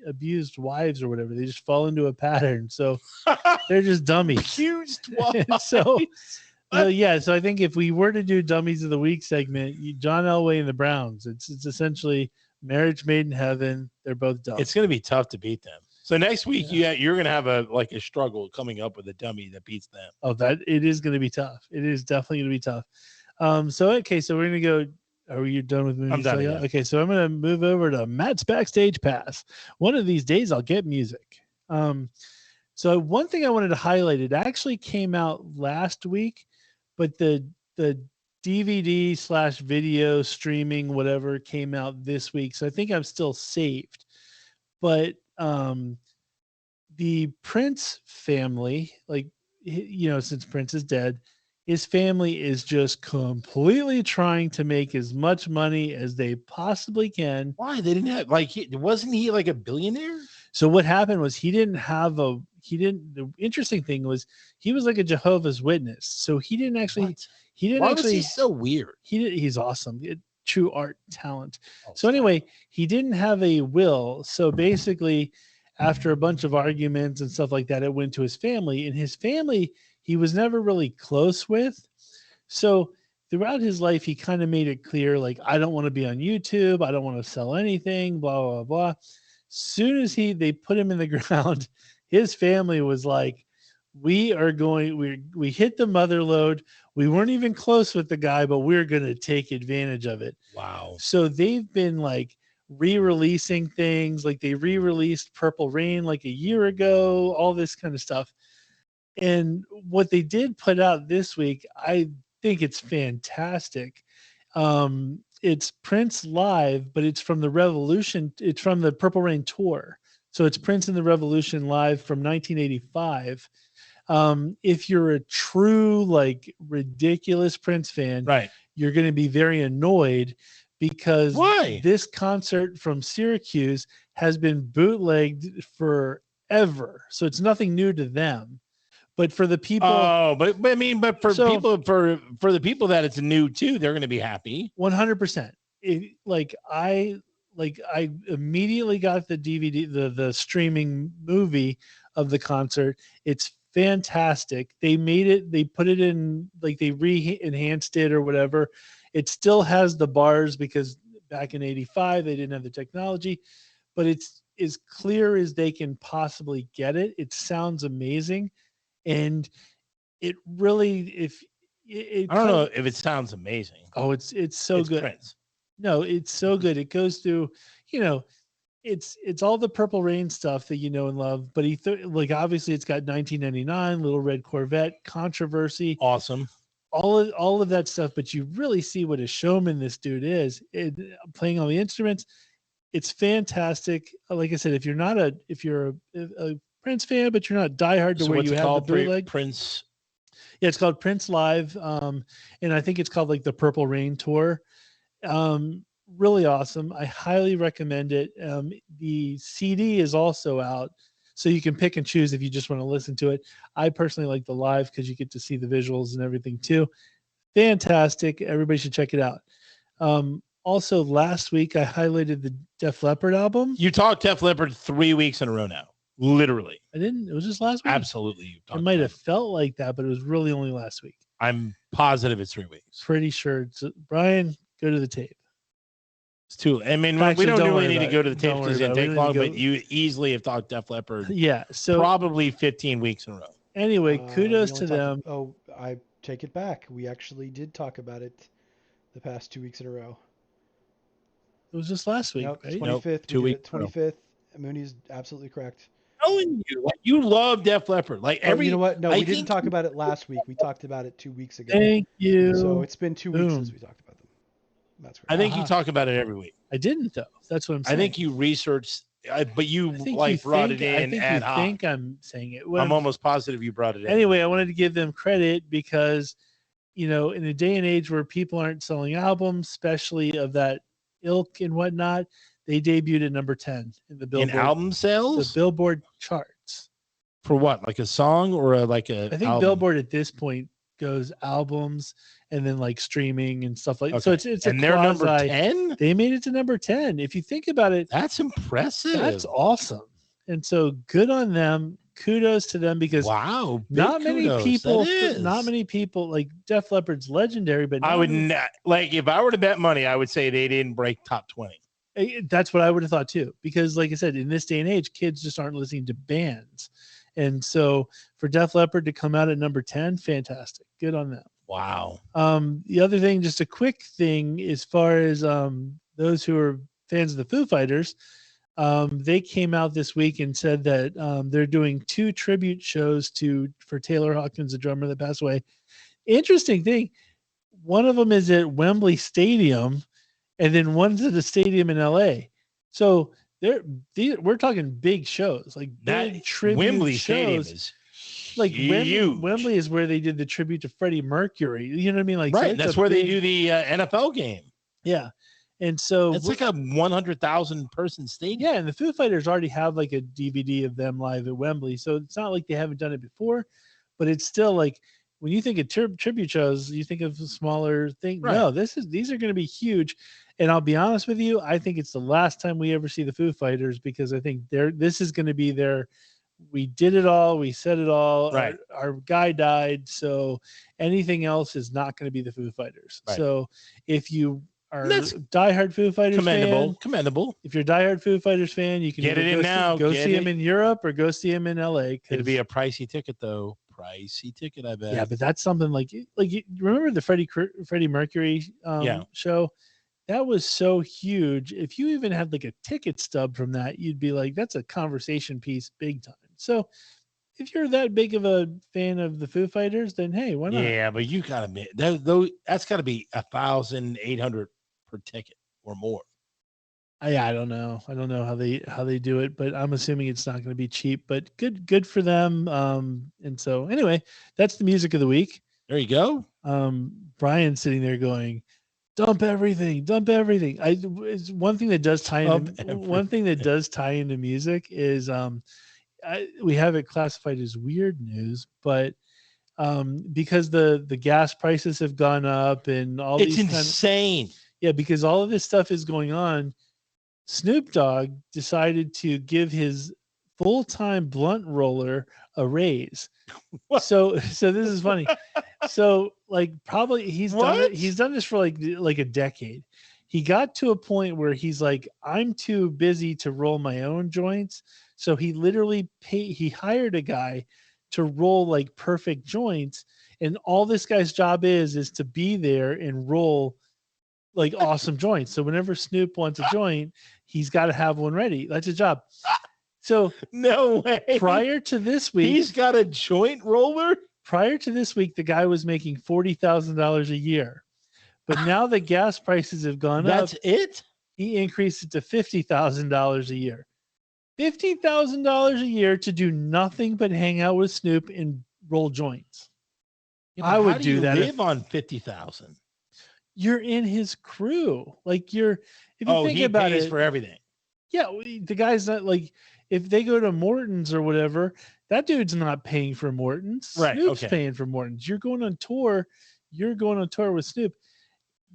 abused wives or whatever. They just fall into a pattern. So they're just dummies. Abused wives. So I think if we were to do Dummies of the Week segment, John Elway and the Browns, it's essentially marriage made in heaven. They're both dumb. It's going to be tough to beat them. So next week, you're going to have a struggle coming up with a dummy that beats them. Oh, that it is going to be tough. It is definitely going to be tough. So we're going to go. Are you done with movies? I'm done. Yeah. Okay, so I'm going to move over to Matt's Backstage Pass. One of these days, I'll get music. So one thing I wanted to highlight, it actually came out last week, but the DVD/video streaming, whatever, came out this week. So I think I'm still saved. But the Prince family, since Prince is dead, his family is just completely trying to make as much money as they possibly can. Why? They didn't have wasn't he like a billionaire? So what happened was the interesting thing was he was like a Jehovah's Witness. So he didn't actually, Why was he so weird? He's awesome. True art talent. So anyway, he didn't have a will. So basically, after a bunch of arguments and stuff like that, it went to his family, and his family he was never really close with. So throughout his life, he kind of made it clear, I don't want to be on YouTube. I don't want to sell anything, blah, blah, blah. Soon as they put him in the ground, his family was like, we hit the mother load. We weren't even close with the guy, but we're going to take advantage of it. Wow. So they've been re-releasing things. They re-released Purple Rain a year ago, all this kind of stuff. And what they did put out this week, I think it's fantastic. It's Prince live, but it's from the Revolution. It's from the Purple Rain tour. So it's Prince and the Revolution live from 1985. If you're a true, like, ridiculous Prince fan, Right. you're going to be very annoyed because Why? this concert from Syracuse has been bootlegged forever. So it's nothing new to them. But for the people, but for the people that it's new to, they're going to be happy. 100%. I immediately got the DVD, the streaming movie of the concert. It's fantastic. They put it in, like, they enhanced it or whatever. It still has the bars because back in 85 they didn't have the technology, but it's as clear as they can possibly get it. It sounds amazing. And it really, I don't know if it sounds amazing. Oh, it's so good. Prince. No, it's so good. It goes through, it's all the Purple Rain stuff that you know and love. But obviously it's got 1999, Little Red Corvette, Controversy, awesome, all of that stuff. But you really see what a showman this dude is. Playing all the instruments, it's fantastic. Like I said, if you're a Prince fan, but you're not diehard to where you have the bootleg. Prince. Yeah, it's called Prince Live, and I think it's called like the Purple Rain Tour. Really awesome. I highly recommend it. The CD is also out, so you can pick and choose if you just want to listen to it. I personally like the live because you get to see the visuals and everything too. Fantastic. Everybody should check it out. Also, last week I highlighted the Def Leppard album. You talked Def Leppard 3 weeks in a row now. Literally. I didn't. It was just last week. Absolutely. It might have felt like that, but it was really only last week. I'm positive it's 3 weeks. Pretty sure. Brian, go to the tape. It's too. I mean, we don't really need to go to the tape because it take long, but you easily have talked Def Leppard. Yeah. So probably 15 weeks in a row. Anyway, kudos to them. I take it back. We actually did talk about it the past 2 weeks in a row. It was just last week, right? 25th. 2 weeks. 25th. Mooney's absolutely correct. Telling you love Def Leppard. You know what? No, we didn't talk about it last week. We talked about it 2 weeks ago. Thank you. So it's been 2 weeks since we talked about them. That's right. I think you talk about it every week. I didn't though. That's what I'm saying. I think you researched, but you brought it in. I think I'm saying it. I'm almost positive you brought it in. Anyway, I wanted to give them credit because, in a day and age where people aren't selling albums, especially of that ilk and whatnot, they debuted at number 10 in the Billboard. In album sales? The Billboard charts. For what? Like a song or I think album? Billboard at this point goes albums and then like streaming and stuff like that. Okay. So it's and they're number 10? They made it to number 10. If you think about it, that's impressive. That's awesome. And so good on them. Kudos to them because not many people like Def Leppard's legendary, but I would not if I were to bet money, I would say they didn't break top 20. That's what I would have thought too, because like I said, in this day and age, kids just aren't listening to bands. And so for Def Leppard to come out at number 10, fantastic. Good on them. Wow. The other thing, just a quick thing, as far as those who are fans of the Foo Fighters, they came out this week and said that they're doing 2 tribute shows for Taylor Hawkins, the drummer that passed away. Interesting thing, one of them is at Wembley Stadium, and then one's at a stadium in LA. So we're talking big shows, like big tribute Wembley shows. Stadium is like huge. Wembley is where they did the tribute to Freddie Mercury. You know what I mean? Like right. So that's where they do the NFL game. Yeah. And so it's like a 100,000 person stadium. Yeah, and the Foo Fighters already have like a DVD of them live at Wembley, so it's not like they haven't done it before, but it's still like when you think of tribute shows, you think of a smaller thing. Right. No, these are going to be huge, and I'll be honest with you, I think it's the last time we ever see the Foo Fighters because I think this is going to be their. We did it all, we said it all. Right. Our guy died, so anything else is not going to be the Foo Fighters. Right. So if you are diehard Foo Fighters commendable. If you're a diehard Foo Fighters fan, you can get it in now. Go see him in Europe or go see him in LA. It'd be a pricey ticket though. I bet. Yeah, but that's something like you remember the Freddie Mercury show? That was so huge. If you even had like a ticket stub from that, you'd be like, that's a conversation piece big time. So if you're that big of a fan of the Foo Fighters, then hey, why not? Yeah, but you gotta admit that's gotta be $1,800 per ticket or more. I don't know. I don't know how they do it, but I'm assuming it's not going to be cheap. But good for them. And so anyway, that's the music of the week. There you go. Brian's sitting there going, dump everything. It's one thing that does tie into one thing that does tie into music is we have it classified as weird news, but because the gas prices have gone up and all it's these insane. because all of this stuff is going on. Snoop Dogg decided to give his full-time blunt roller a raise. So this is funny. So like probably he's done this for like a decade. He got to a point where he's like, I'm too busy to roll my own joints. So he literally he hired a guy to roll like perfect joints. And all this guy's job is to be there and roll like awesome joints. So whenever Snoop wants a joint, he's got to have one ready. That's his job. So no way. Prior to this week, he's got a joint roller. Prior to this week, the guy was making $40,000 a year. But now the gas prices have gone up. That's it? He increased it to $50,000 a year. $50,000 a year to do nothing but hang out with Snoop and roll joints. Yeah, I would do that. Live on $50,000. You're in his crew. Like if you think about it, he pays for everything. Yeah, the guy's not like if they go to Morton's or whatever, that dude's not paying for Morton's. Right. Snoop's paying for Morton's. You're going on tour. You're going on tour with Snoop.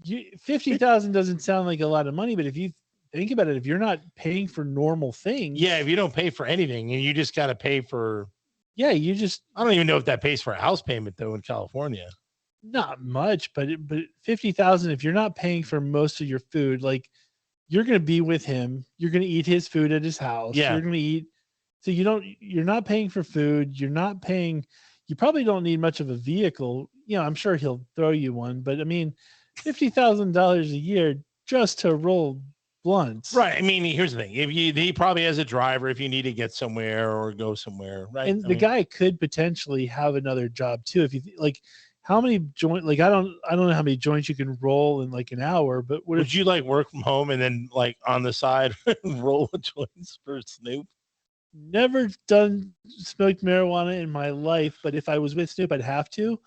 $50,000 doesn't sound like a lot of money, but if you think about it, if you're not paying for normal things, if you don't pay for anything and you just got to pay for, I don't even know if that pays for a house payment though in California. Not much, but $50,000 if you're not paying for most of your food, like you're going to be with him, you're going to eat his food at his house. Yeah. You're going to eat. So you're not paying for food. You're not paying. You probably don't need much of a vehicle. I'm sure he'll throw you one, but I mean, $50,000 a year just to roll blunts. Right. I mean, here's the thing. He probably has a driver if you need to get somewhere or go somewhere. Right. And the guy could potentially have another job too. If you like, how many joint? Like, I don't know how many joints you can roll in like an hour. But would you like work from home and then like on the side roll joints for Snoop? Never smoked marijuana in my life, but if I was with Snoop, I'd have to.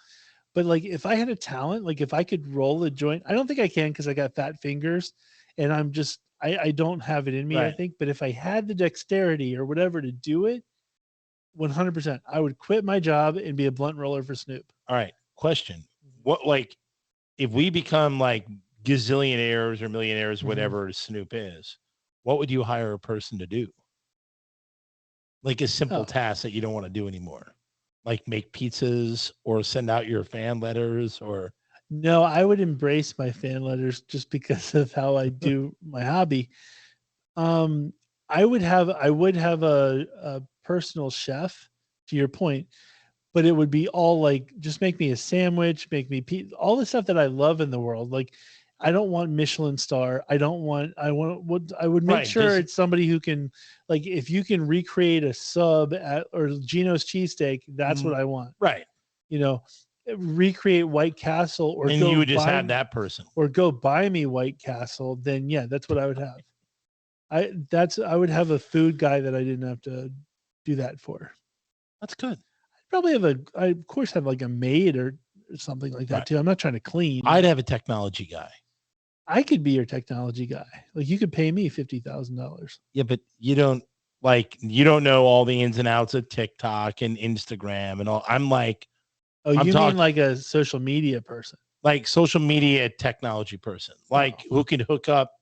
But like, if I had a talent, like if I could roll a joint, I don't think I can because I got fat fingers, and I don't have it in me. Right. I think, but if I had the dexterity or whatever to do it, 100%, I would quit my job and be a blunt roller for Snoop. All right. Question. What, like, if we become like gazillionaires or millionaires, whatever Snoop is, what would you hire a person to do? Like a simple task that you don't want to do anymore, like make pizzas or send out your fan letters or. No, I would embrace my fan letters just because of how I do my hobby. I would have a personal chef, to your point, but it would be all like, just make me a sandwich, make me all the stuff that I love in the world. Like, I don't want Michelin star. I would make sure it's somebody who can, like, if you can recreate a sub or Geno's cheesesteak, that's what I want. Right. Recreate White Castle and you would just have that person or go buy me White Castle. Then that's what I would have. I would have a food guy that I didn't have to do that for. That's good. I of course have like a maid or something like that too. I'm not trying to clean. I'd have a technology guy. I could be your technology guy. Like, you could pay me $50,000. Yeah, but you don't know all the ins and outs of TikTok and Instagram and all. I'm like, you mean like a social media person? Like social media technology person, like who can hook up,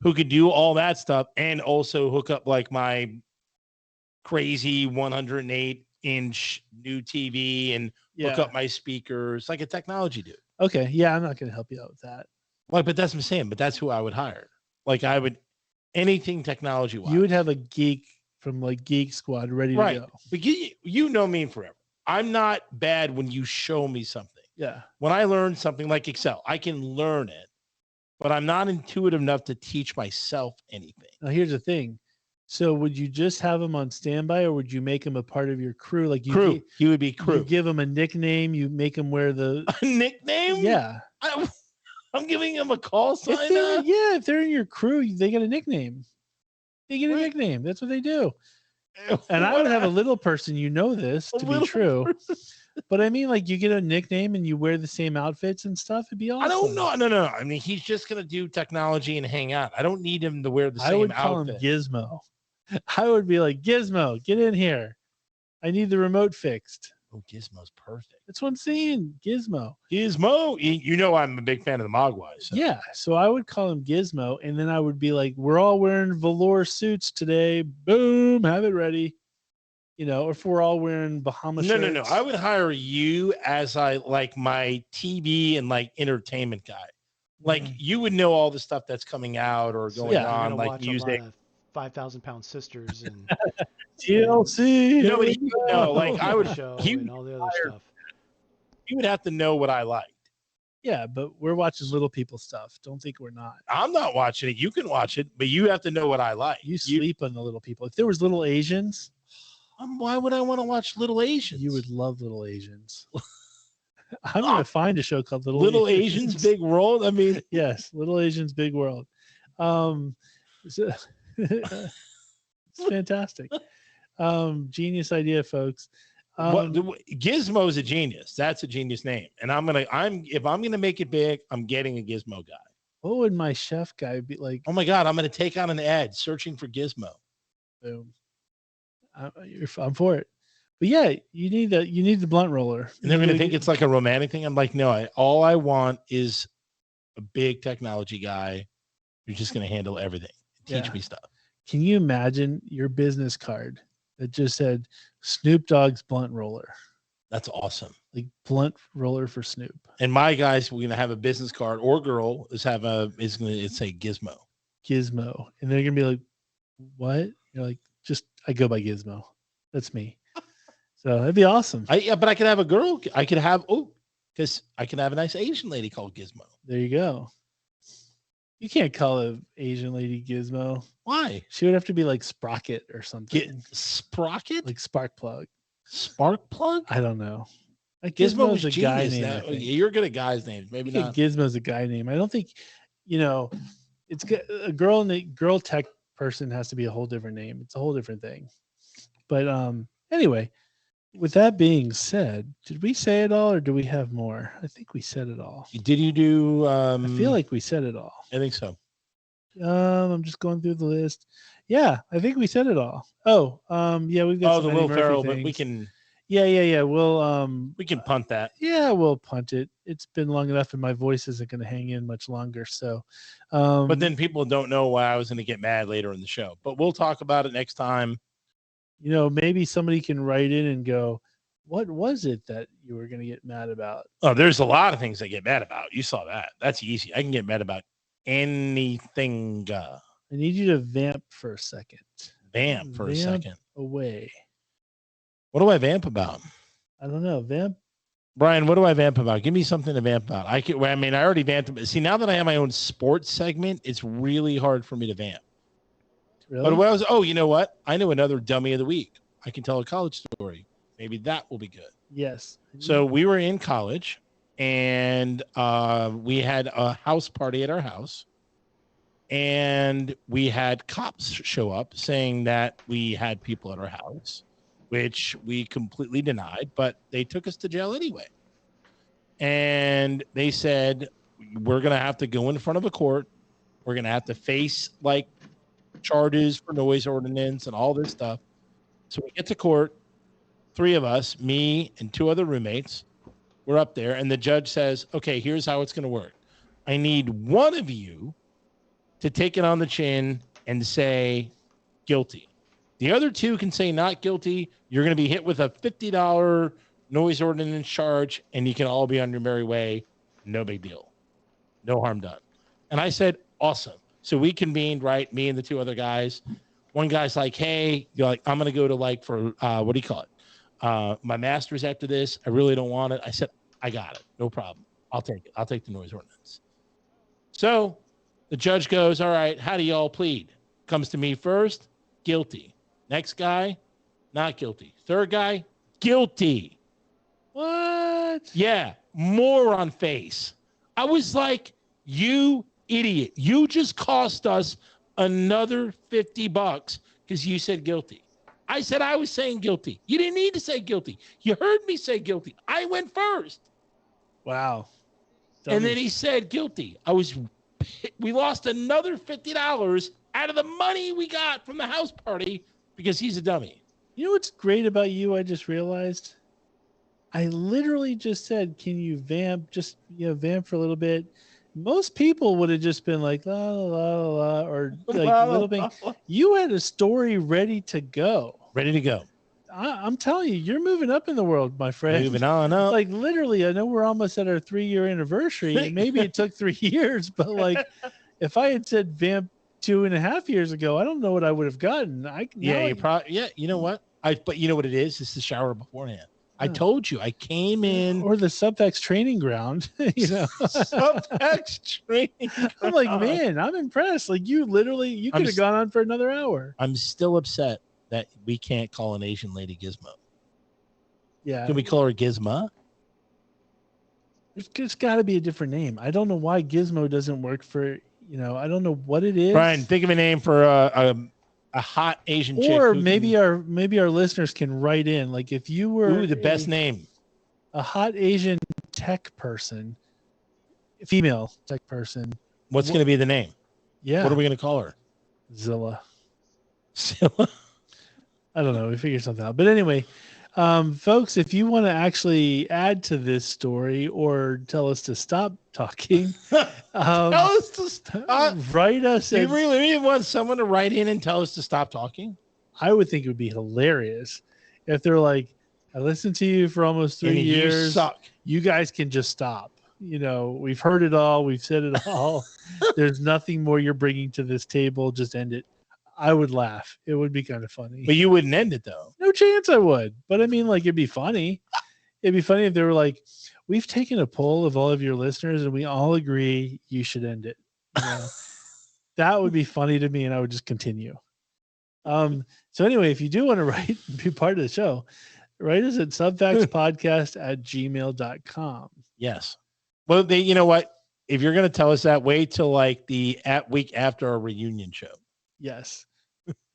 who could do all that stuff and also hook up like my crazy 108-inch new TV and hook up my speakers, like a technology dude. Okay. Yeah, I'm not going to help you out with that. Like, but that's what I'm saying. But that's who I would hire. Like, I would anything technology wise. You would have a geek from like Geek Squad ready to go. But you know me forever. I'm not bad when you show me something. Yeah. When I learn something like Excel, I can learn it, but I'm not intuitive enough to teach myself anything. Now, here's the thing. So would you just have him on standby, or would you make him a part of your crew? Like crew. He would be crew. You give him a nickname. You make him wear the a nickname. Yeah. I'm giving him a call sign. If they're in your crew, they get a nickname. They get a nickname. That's what they do. And I would have a little person, this to be true. But I mean, like, you get a nickname and you wear the same outfits and stuff. It'd be awesome. I don't know. No. I mean, he's just going to do technology and hang out. I don't need him to wear the same outfit. I would call him Gizmo. I would be like, Gizmo, get in here. I need the remote fixed. Oh, Gizmo's perfect. That's what I'm saying. Gizmo. I'm a big fan of the Mogwai. So. Yeah. So I would call him Gizmo. And then I would be like, we're all wearing velour suits today. Boom. Have it ready. If we're all wearing Bahama shirts. No. I would hire you as my TV and entertainment guy. You would know all the stuff that's coming out or going on, like music. 5,000-pound sisters and TLC. I would show and all the other stuff. You would have to know what I liked. Yeah, but we're watching little people stuff. Don't think we're not. I'm not watching it. You can watch it, but you have to know what I like. You sleep on the little people. If there was little Asians, why would I want to watch Little Asians? You would love Little Asians. I'm going to find a show called Little Asians Big World. I mean, yes, Little Asians Big World. It's fantastic. Genius idea, folks. Gizmo is a genius. That's a genius name. And if I'm gonna make it big, I'm getting a Gizmo guy. What would my chef guy be like? Oh my God, I'm gonna take on an ad searching for Gizmo. Boom. I'm for it. But yeah, you need the blunt roller. And they're gonna think it's like a romantic thing. I'm like, no, all I want is a big technology guy who's just gonna handle everything. Teach me stuff. Can you imagine your business card that just said Snoop Dogg's blunt roller? That's awesome. Like blunt roller for Snoop. And my guys, we're gonna have a business card or girl is gonna say Gizmo. Gizmo. And they're gonna be like, what? You're like, I go by Gizmo. That's me. So that'd be awesome. But I could have a girl. Because I can have a nice Asian lady called Gizmo. There you go. You can't call an Asian lady Gizmo. Why? She would have to be like Sprocket or something. Sprocket? Like Spark Plug. Spark Plug? I don't know. Like Gizmo is a guy name. You're good at guys' names. Maybe not. Gizmo's a guy name. I don't think, it's a girl tech person has to be a whole different name. It's a whole different thing. But anyway, with that being said, did we say it all or do we have more? I think we said it all. Did you do? I feel like we said it all. I think so. I'm just going through the list. Yeah, I think we said it all. Yeah, we've got the Will Ferrell, but we can. Yeah. We can punt that. Yeah, we'll punt it. It's been long enough, and my voice isn't going to hang in much longer. So, but then people don't know why I was going to get mad later in the show. But we'll talk about it next time. Maybe somebody can write in and go, what was it that you were going to get mad about? Oh, there's a lot of things I get mad about. You saw that. That's easy. I can get mad about anything. I need you to vamp for a second. Vamp for a second. Away. What do I vamp about? I don't know. Vamp. Brian, what do I vamp about? Give me something to vamp about. I already vamped. See, now that I have my own sports segment, it's really hard for me to vamp. Really? But you know what? I know another dummy of the week. I can tell a college story. Maybe that will be good. Yes. So we were in college and we had a house party at our house. And we had cops show up saying that we had people at our house, which we completely denied, but they took us to jail anyway. And they said, we're going to have to go in front of a court. We're going to have to face charges for noise ordinance and all this stuff. So we get to court, 3 of us, me and 2 other roommates, we're up there. And the judge says, okay, here's how it's going to work. I need one of you to take it on the chin and say guilty. The other 2 can say not guilty. You're going to be hit with a $50 noise ordinance charge, and you can all be on your merry way. No big deal. No harm done. And I said, awesome. So we convened, right? Me and the 2 other guys. One guy's like, hey, I'm going to go to what do you call it? My master's after this. I really don't want it. I said, I got it. No problem. I'll take it. I'll take the noise ordinance. So the judge goes, all right, how do y'all plead? Comes to me first. guilty. Next guy, not guilty. Third guy, guilty. What? Yeah, moron face. I was like, you idiot. You just cost us another $50 because you said guilty. I said I was saying guilty. You didn't need to say guilty. You heard me say guilty. I went first. Wow. And then he said guilty. We lost another $50 out of the money we got from the house party because he's a dummy. You know what's great about you? I just realized. I literally just said, "Can you vamp? Just vamp for a little bit." Most people would have just been like, "La la la la," or like little bit. You had a story ready to go. Ready to go. I'm telling you, you're moving up in the world, my friend. Moving on up. Like literally, I know we're almost at our 3-year anniversary, and maybe it took 3 years, but like, if I had said vamp 2.5 years ago, I don't know what I would have gotten. You know what? But you know what it is? It's the shower beforehand. I told you I came in, or the Subfacts training ground. Subfacts training. I'm like, man, I'm impressed. Like you could have gone on for another hour. I'm still upset that we can't call an Asian lady Gizmo. Yeah, can we call her Gizma? There's got to be a different name. I don't know why Gizmo doesn't work for. I don't know what it is. Brian, think of a name for a hot Asian chick. Or maybe our listeners can write in. Like if you were the best name. A hot Asian tech person, female tech person. What's going to be the name? Yeah. What are we going to call her? Zilla. I don't know. We figured something out. But anyway, folks, if you want to actually add to this story or tell us to stop talking, tell us to stop. Write us. Do you really want someone to write in and tell us to stop talking? I would think it would be hilarious if they're like, I listened to you for almost 3 years. You suck. You guys can just stop. We've heard it all. We've said it all. There's nothing more you're bringing to this table. Just end it. I would laugh. It would be kind of funny. But you wouldn't end it, though. No chance I would. But I mean, like, it'd be funny. It'd be funny if they were like, we've taken a poll of all of your listeners and we all agree you should end it. That would be funny to me, and I would just continue. So anyway, if you do want to write and be part of the show, write us at subfactspodcast@gmail.com. Yes. Well, you know what? If you're going to tell us that, wait till like the week after our reunion show. Yes,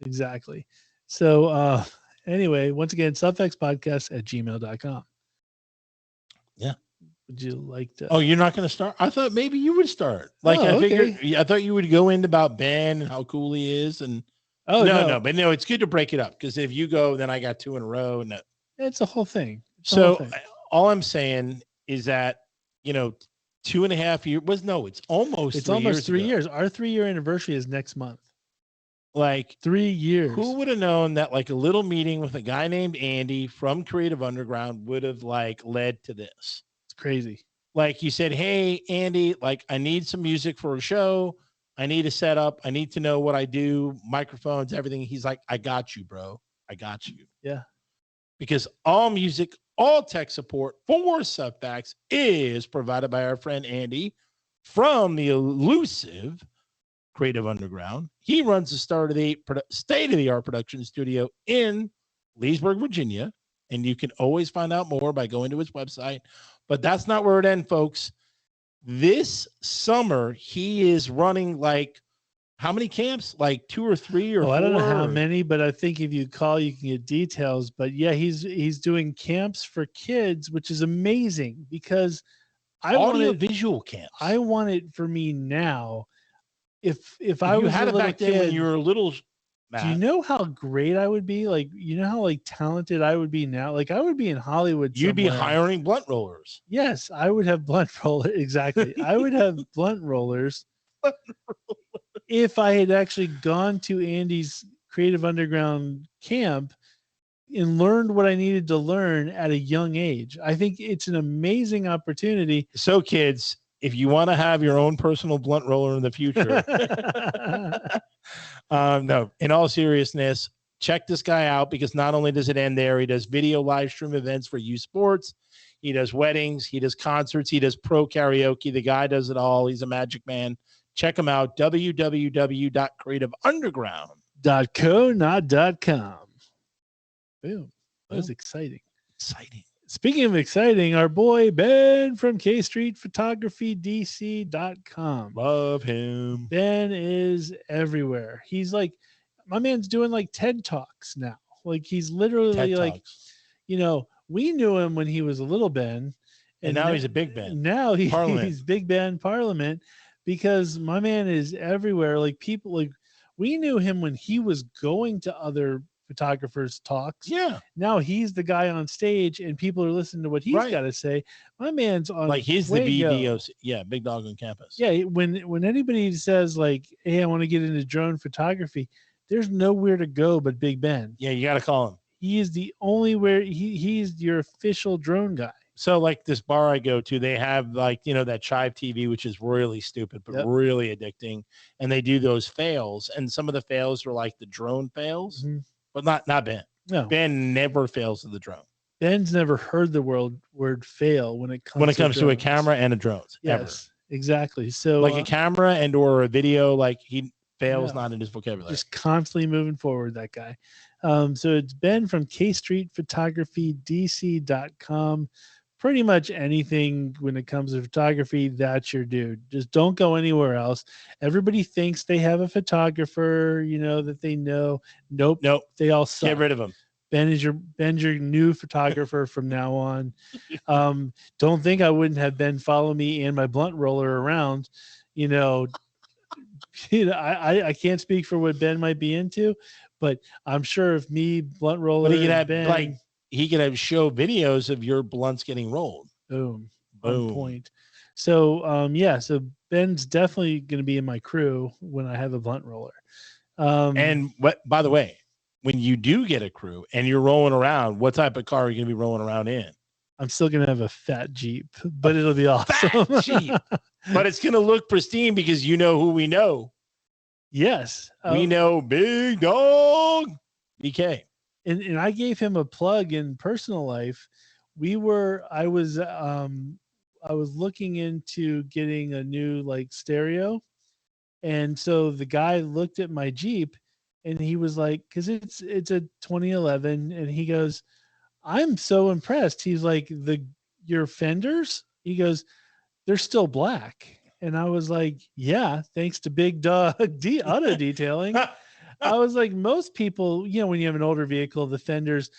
exactly. So anyway, once again, subfactspodcast@gmail.com. Yeah. Would you like to? Oh, you're not going to start? I thought maybe you would start. Like I thought you would go into about Ben and how cool he is. And no, but no, it's good to break it up because if you go, then I got 2 in a row. No, it's a whole thing. All I'm saying is that 2.5 years it's almost 3 years. Our 3-year anniversary is next month. Like 3 years. Who would have known that like a little meeting with a guy named Andy from Creative Underground would have like led to this? It's crazy. Like you said, hey, Andy, like I need some music for a show. I need a setup. I need to know what I do, microphones, everything. He's like, I got you, bro. I got you. Yeah. Because all music, all tech support for Subfacts is provided by our friend Andy from the elusive Creative Underground. He runs the state-of-the-art production studio in Leesburg, Virginia, and you can always find out more by going to his website. But that's not where it ends, folks. This summer, he is running like how many camps? Like 2 or 3 or 4? I don't know how many, but I think if you call, you can get details. But yeah, he's doing camps for kids, which is amazing because visual camps. I want it for me now. If I was had a it little back then kid, when you were a little, Matt. Do you know how great I would be? Like, you know how like talented I would be now? Like I would be in Hollywood. You'd be hiring blunt rollers. Yes, I would have blunt rollers. Exactly. I would have blunt rollers if I had actually gone to Andy's Creative Underground camp and learned what I needed to learn at a young age. I think it's an amazing opportunity. So kids, if you want to have your own personal blunt roller in the future, no, in all seriousness, check this guy out because not only does it end there, he does video live stream events for youth sports. He does weddings. He does concerts. He does pro karaoke. The guy does it all. He's a magic man. Check him out, www.creativeunderground.com. .co, not .com. Boom. That was exciting. Exciting. Speaking of exciting, our boy Ben from K Street Photography DC.com. Love him. Ben is everywhere. He's like, my man's doing like TED Talks now. Like he's literally TED like, Talks. we knew him when he was a little Ben. And now he's a big Ben. Now he's Big Ben Parliament because my man is everywhere. Like people, like we knew him when he was going to other photographers' talks. Yeah. Now he's the guy on stage and people are listening to what he's got to say. My man's on like he's the BDOC. Yeah, big dog on campus. Yeah, when anybody says like, hey, I want to get into drone photography, there's nowhere to go but Big Ben. Yeah, you got to call him. He is the only where he's your official drone guy. So like this bar I go to, they have like, that Chive TV, which is really stupid, but really addicting. And they do those fails. And some of the fails are like the drone fails, but not Ben. No. Ben never fails to the drone. Ben's never heard the word fail when it comes to a camera and a drone. Yes, ever. Exactly. So like a camera and or a video, like he fails not in his vocabulary. Just constantly moving forward, that guy. So it's Ben from K Street Photography DC.com. Pretty much anything when it comes to photography, that's your dude. Just don't go anywhere else. Everybody thinks they have a photographer, that they know. Nope. They all suck. Get rid of them. Ben's your new photographer from now on. Don't think I wouldn't have Ben follow me and my blunt roller around. I can't speak for what Ben might be into, but I'm sure if me, blunt roller, he could have Ben, he could have show videos of your blunts getting rolled. Boom. On point. So so Ben's definitely going to be in my crew when I have a blunt roller. And by the way, when you do get a crew and you're rolling around, what type of car are you going to be rolling around in? I'm still going to have a fat Jeep, but it'll be awesome. Fat Jeep. But it's going to look pristine because you know who we know. Yes. We know Big Dog BK. And I gave him a plug in personal life. I was looking into getting a new like stereo. And so the guy looked at my Jeep and he was like, cause it's a 2011. And he goes, I'm so impressed. He's like, your fenders, he goes, they're still black. And I was like, yeah, thanks to Big Dog Auto Detailing. I was like, most people, when you have an older vehicle, the fenders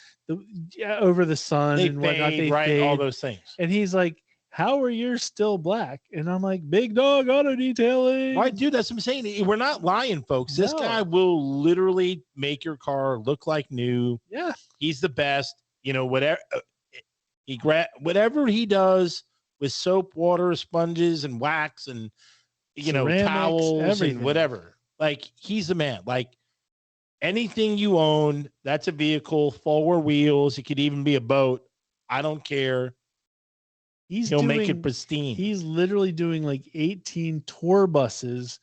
over the sun and whatnot, they fade, all those things. And he's like, how are yours still black? And I'm like, Big Dog Auto Detailing. Why, dude? That's what I'm saying. We're not lying, folks. This guy will literally make your car look like new. Yeah, he's the best. Whatever he does with soap, water, sponges, and wax, and ceramics, towels, everything. And whatever. Like he's the man. Like anything you own, that's a vehicle, four wheels. It could even be a boat. I don't care. He'll make it pristine. He's literally doing like 18 tour buses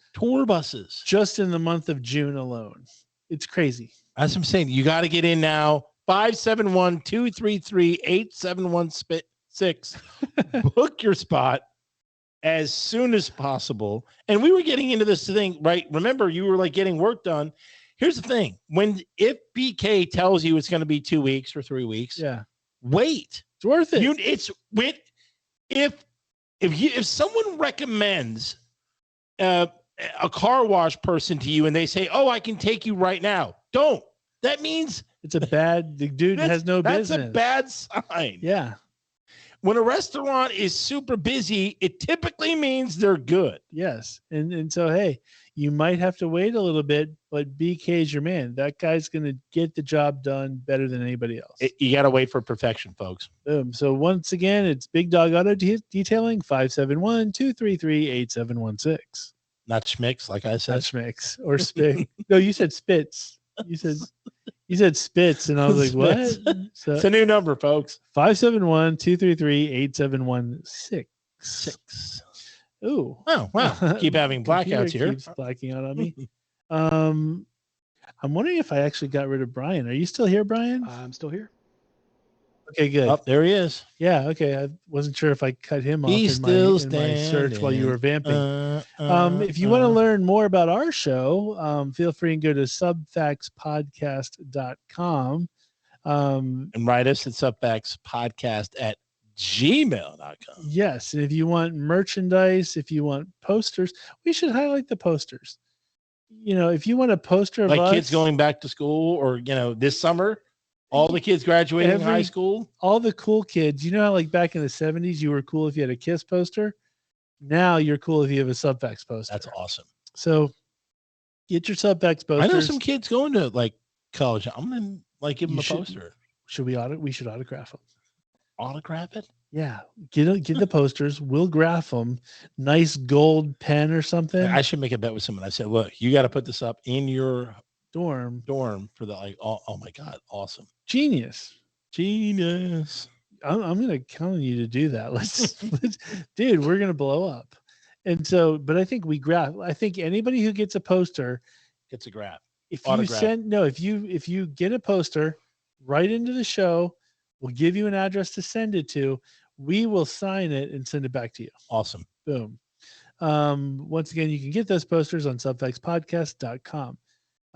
just in the month of June alone. It's crazy. That's what I'm saying. You got to get in now. 571-233-8716. Book your spot as soon as possible. And we were getting into this thing, right? Remember, you were like getting work done. Here's the thing. If BK tells you it's going to be 2 weeks or 3 weeks, wait. It's worth it. If someone recommends a car wash person to you and they say, oh, I can take you right now. Don't. That means the dude has no business. That's a bad sign. Yeah. When a restaurant is super busy, it typically means they're good. Yes. And so, hey, you might have to wait a little bit, but BK's your man. That guy's going to get the job done better than anybody else. You got to wait for perfection, folks. Boom. So once again, it's Big Dog Auto Detailing, 571-233-8716. Not Schmicks, like I said. Not Schmicks or Spig. No, you said Spitz. You said Spitz, and I was like, what? So, it's a new number, folks. 571-233-8716. Ooh. Oh, wow. Keep having blackouts here. Keeps blacking out on me. I'm wondering if I actually got rid of Brian. Are you still here, Brian? I'm still here. Okay, good. Oh, there he is. Yeah, okay. I wasn't sure if I cut him off He's in still my search while you were vamping. If you want to learn more about our show, feel free and go to subfactspodcast.com. And write us at subfactspodcast@gmail.com. Yes, and if you want merchandise, if you want posters, we should highlight the posters. If you want a poster of us, kids going back to school, or this summer, all the kids graduating high school, all the cool kids. You know how back in the 70s you were cool if you had a KISS poster? Now you're cool if you have a Subfacts poster. That's awesome. So get your Subfacts posters. I know some kids going to college. I'm gonna give them a poster. We should autograph them. Autograph it? Yeah, get the posters. We'll graph them. Nice gold pen or something. I should make a bet with someone. I said, look, you got to put this up in your dorm for the oh my god, awesome, genius. I'm gonna count on you to do that. Let's dude, we're gonna blow up. And so, but I think I think anybody who gets a poster gets a graph. If you get a poster, write into the show. We'll give you an address to send it to. We will sign it and send it back to you. Awesome. Boom. Once again, you can get those posters on subfactspodcast.com.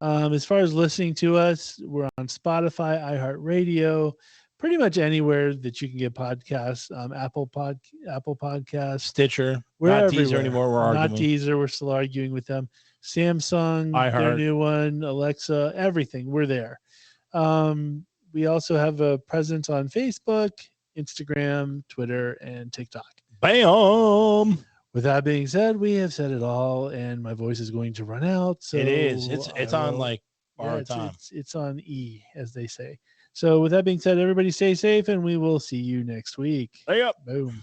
As far as listening to us, we're on Spotify, iHeartRadio, pretty much anywhere that you can get podcasts. Apple Podcasts, Stitcher. We're not everywhere. Deezer anymore. We're arguing. Not Deezer. We're still arguing with them. Samsung, iHeart. their new one, Alexa, everything. We're there. We also have a presence on Facebook, Instagram, Twitter, and TikTok. Bam! With that being said, we have said it all, and my voice is going to run out. So it is. It's on borrowed time. It's on E, as they say. So with that being said, everybody stay safe, and we will see you next week. Stay up. Boom.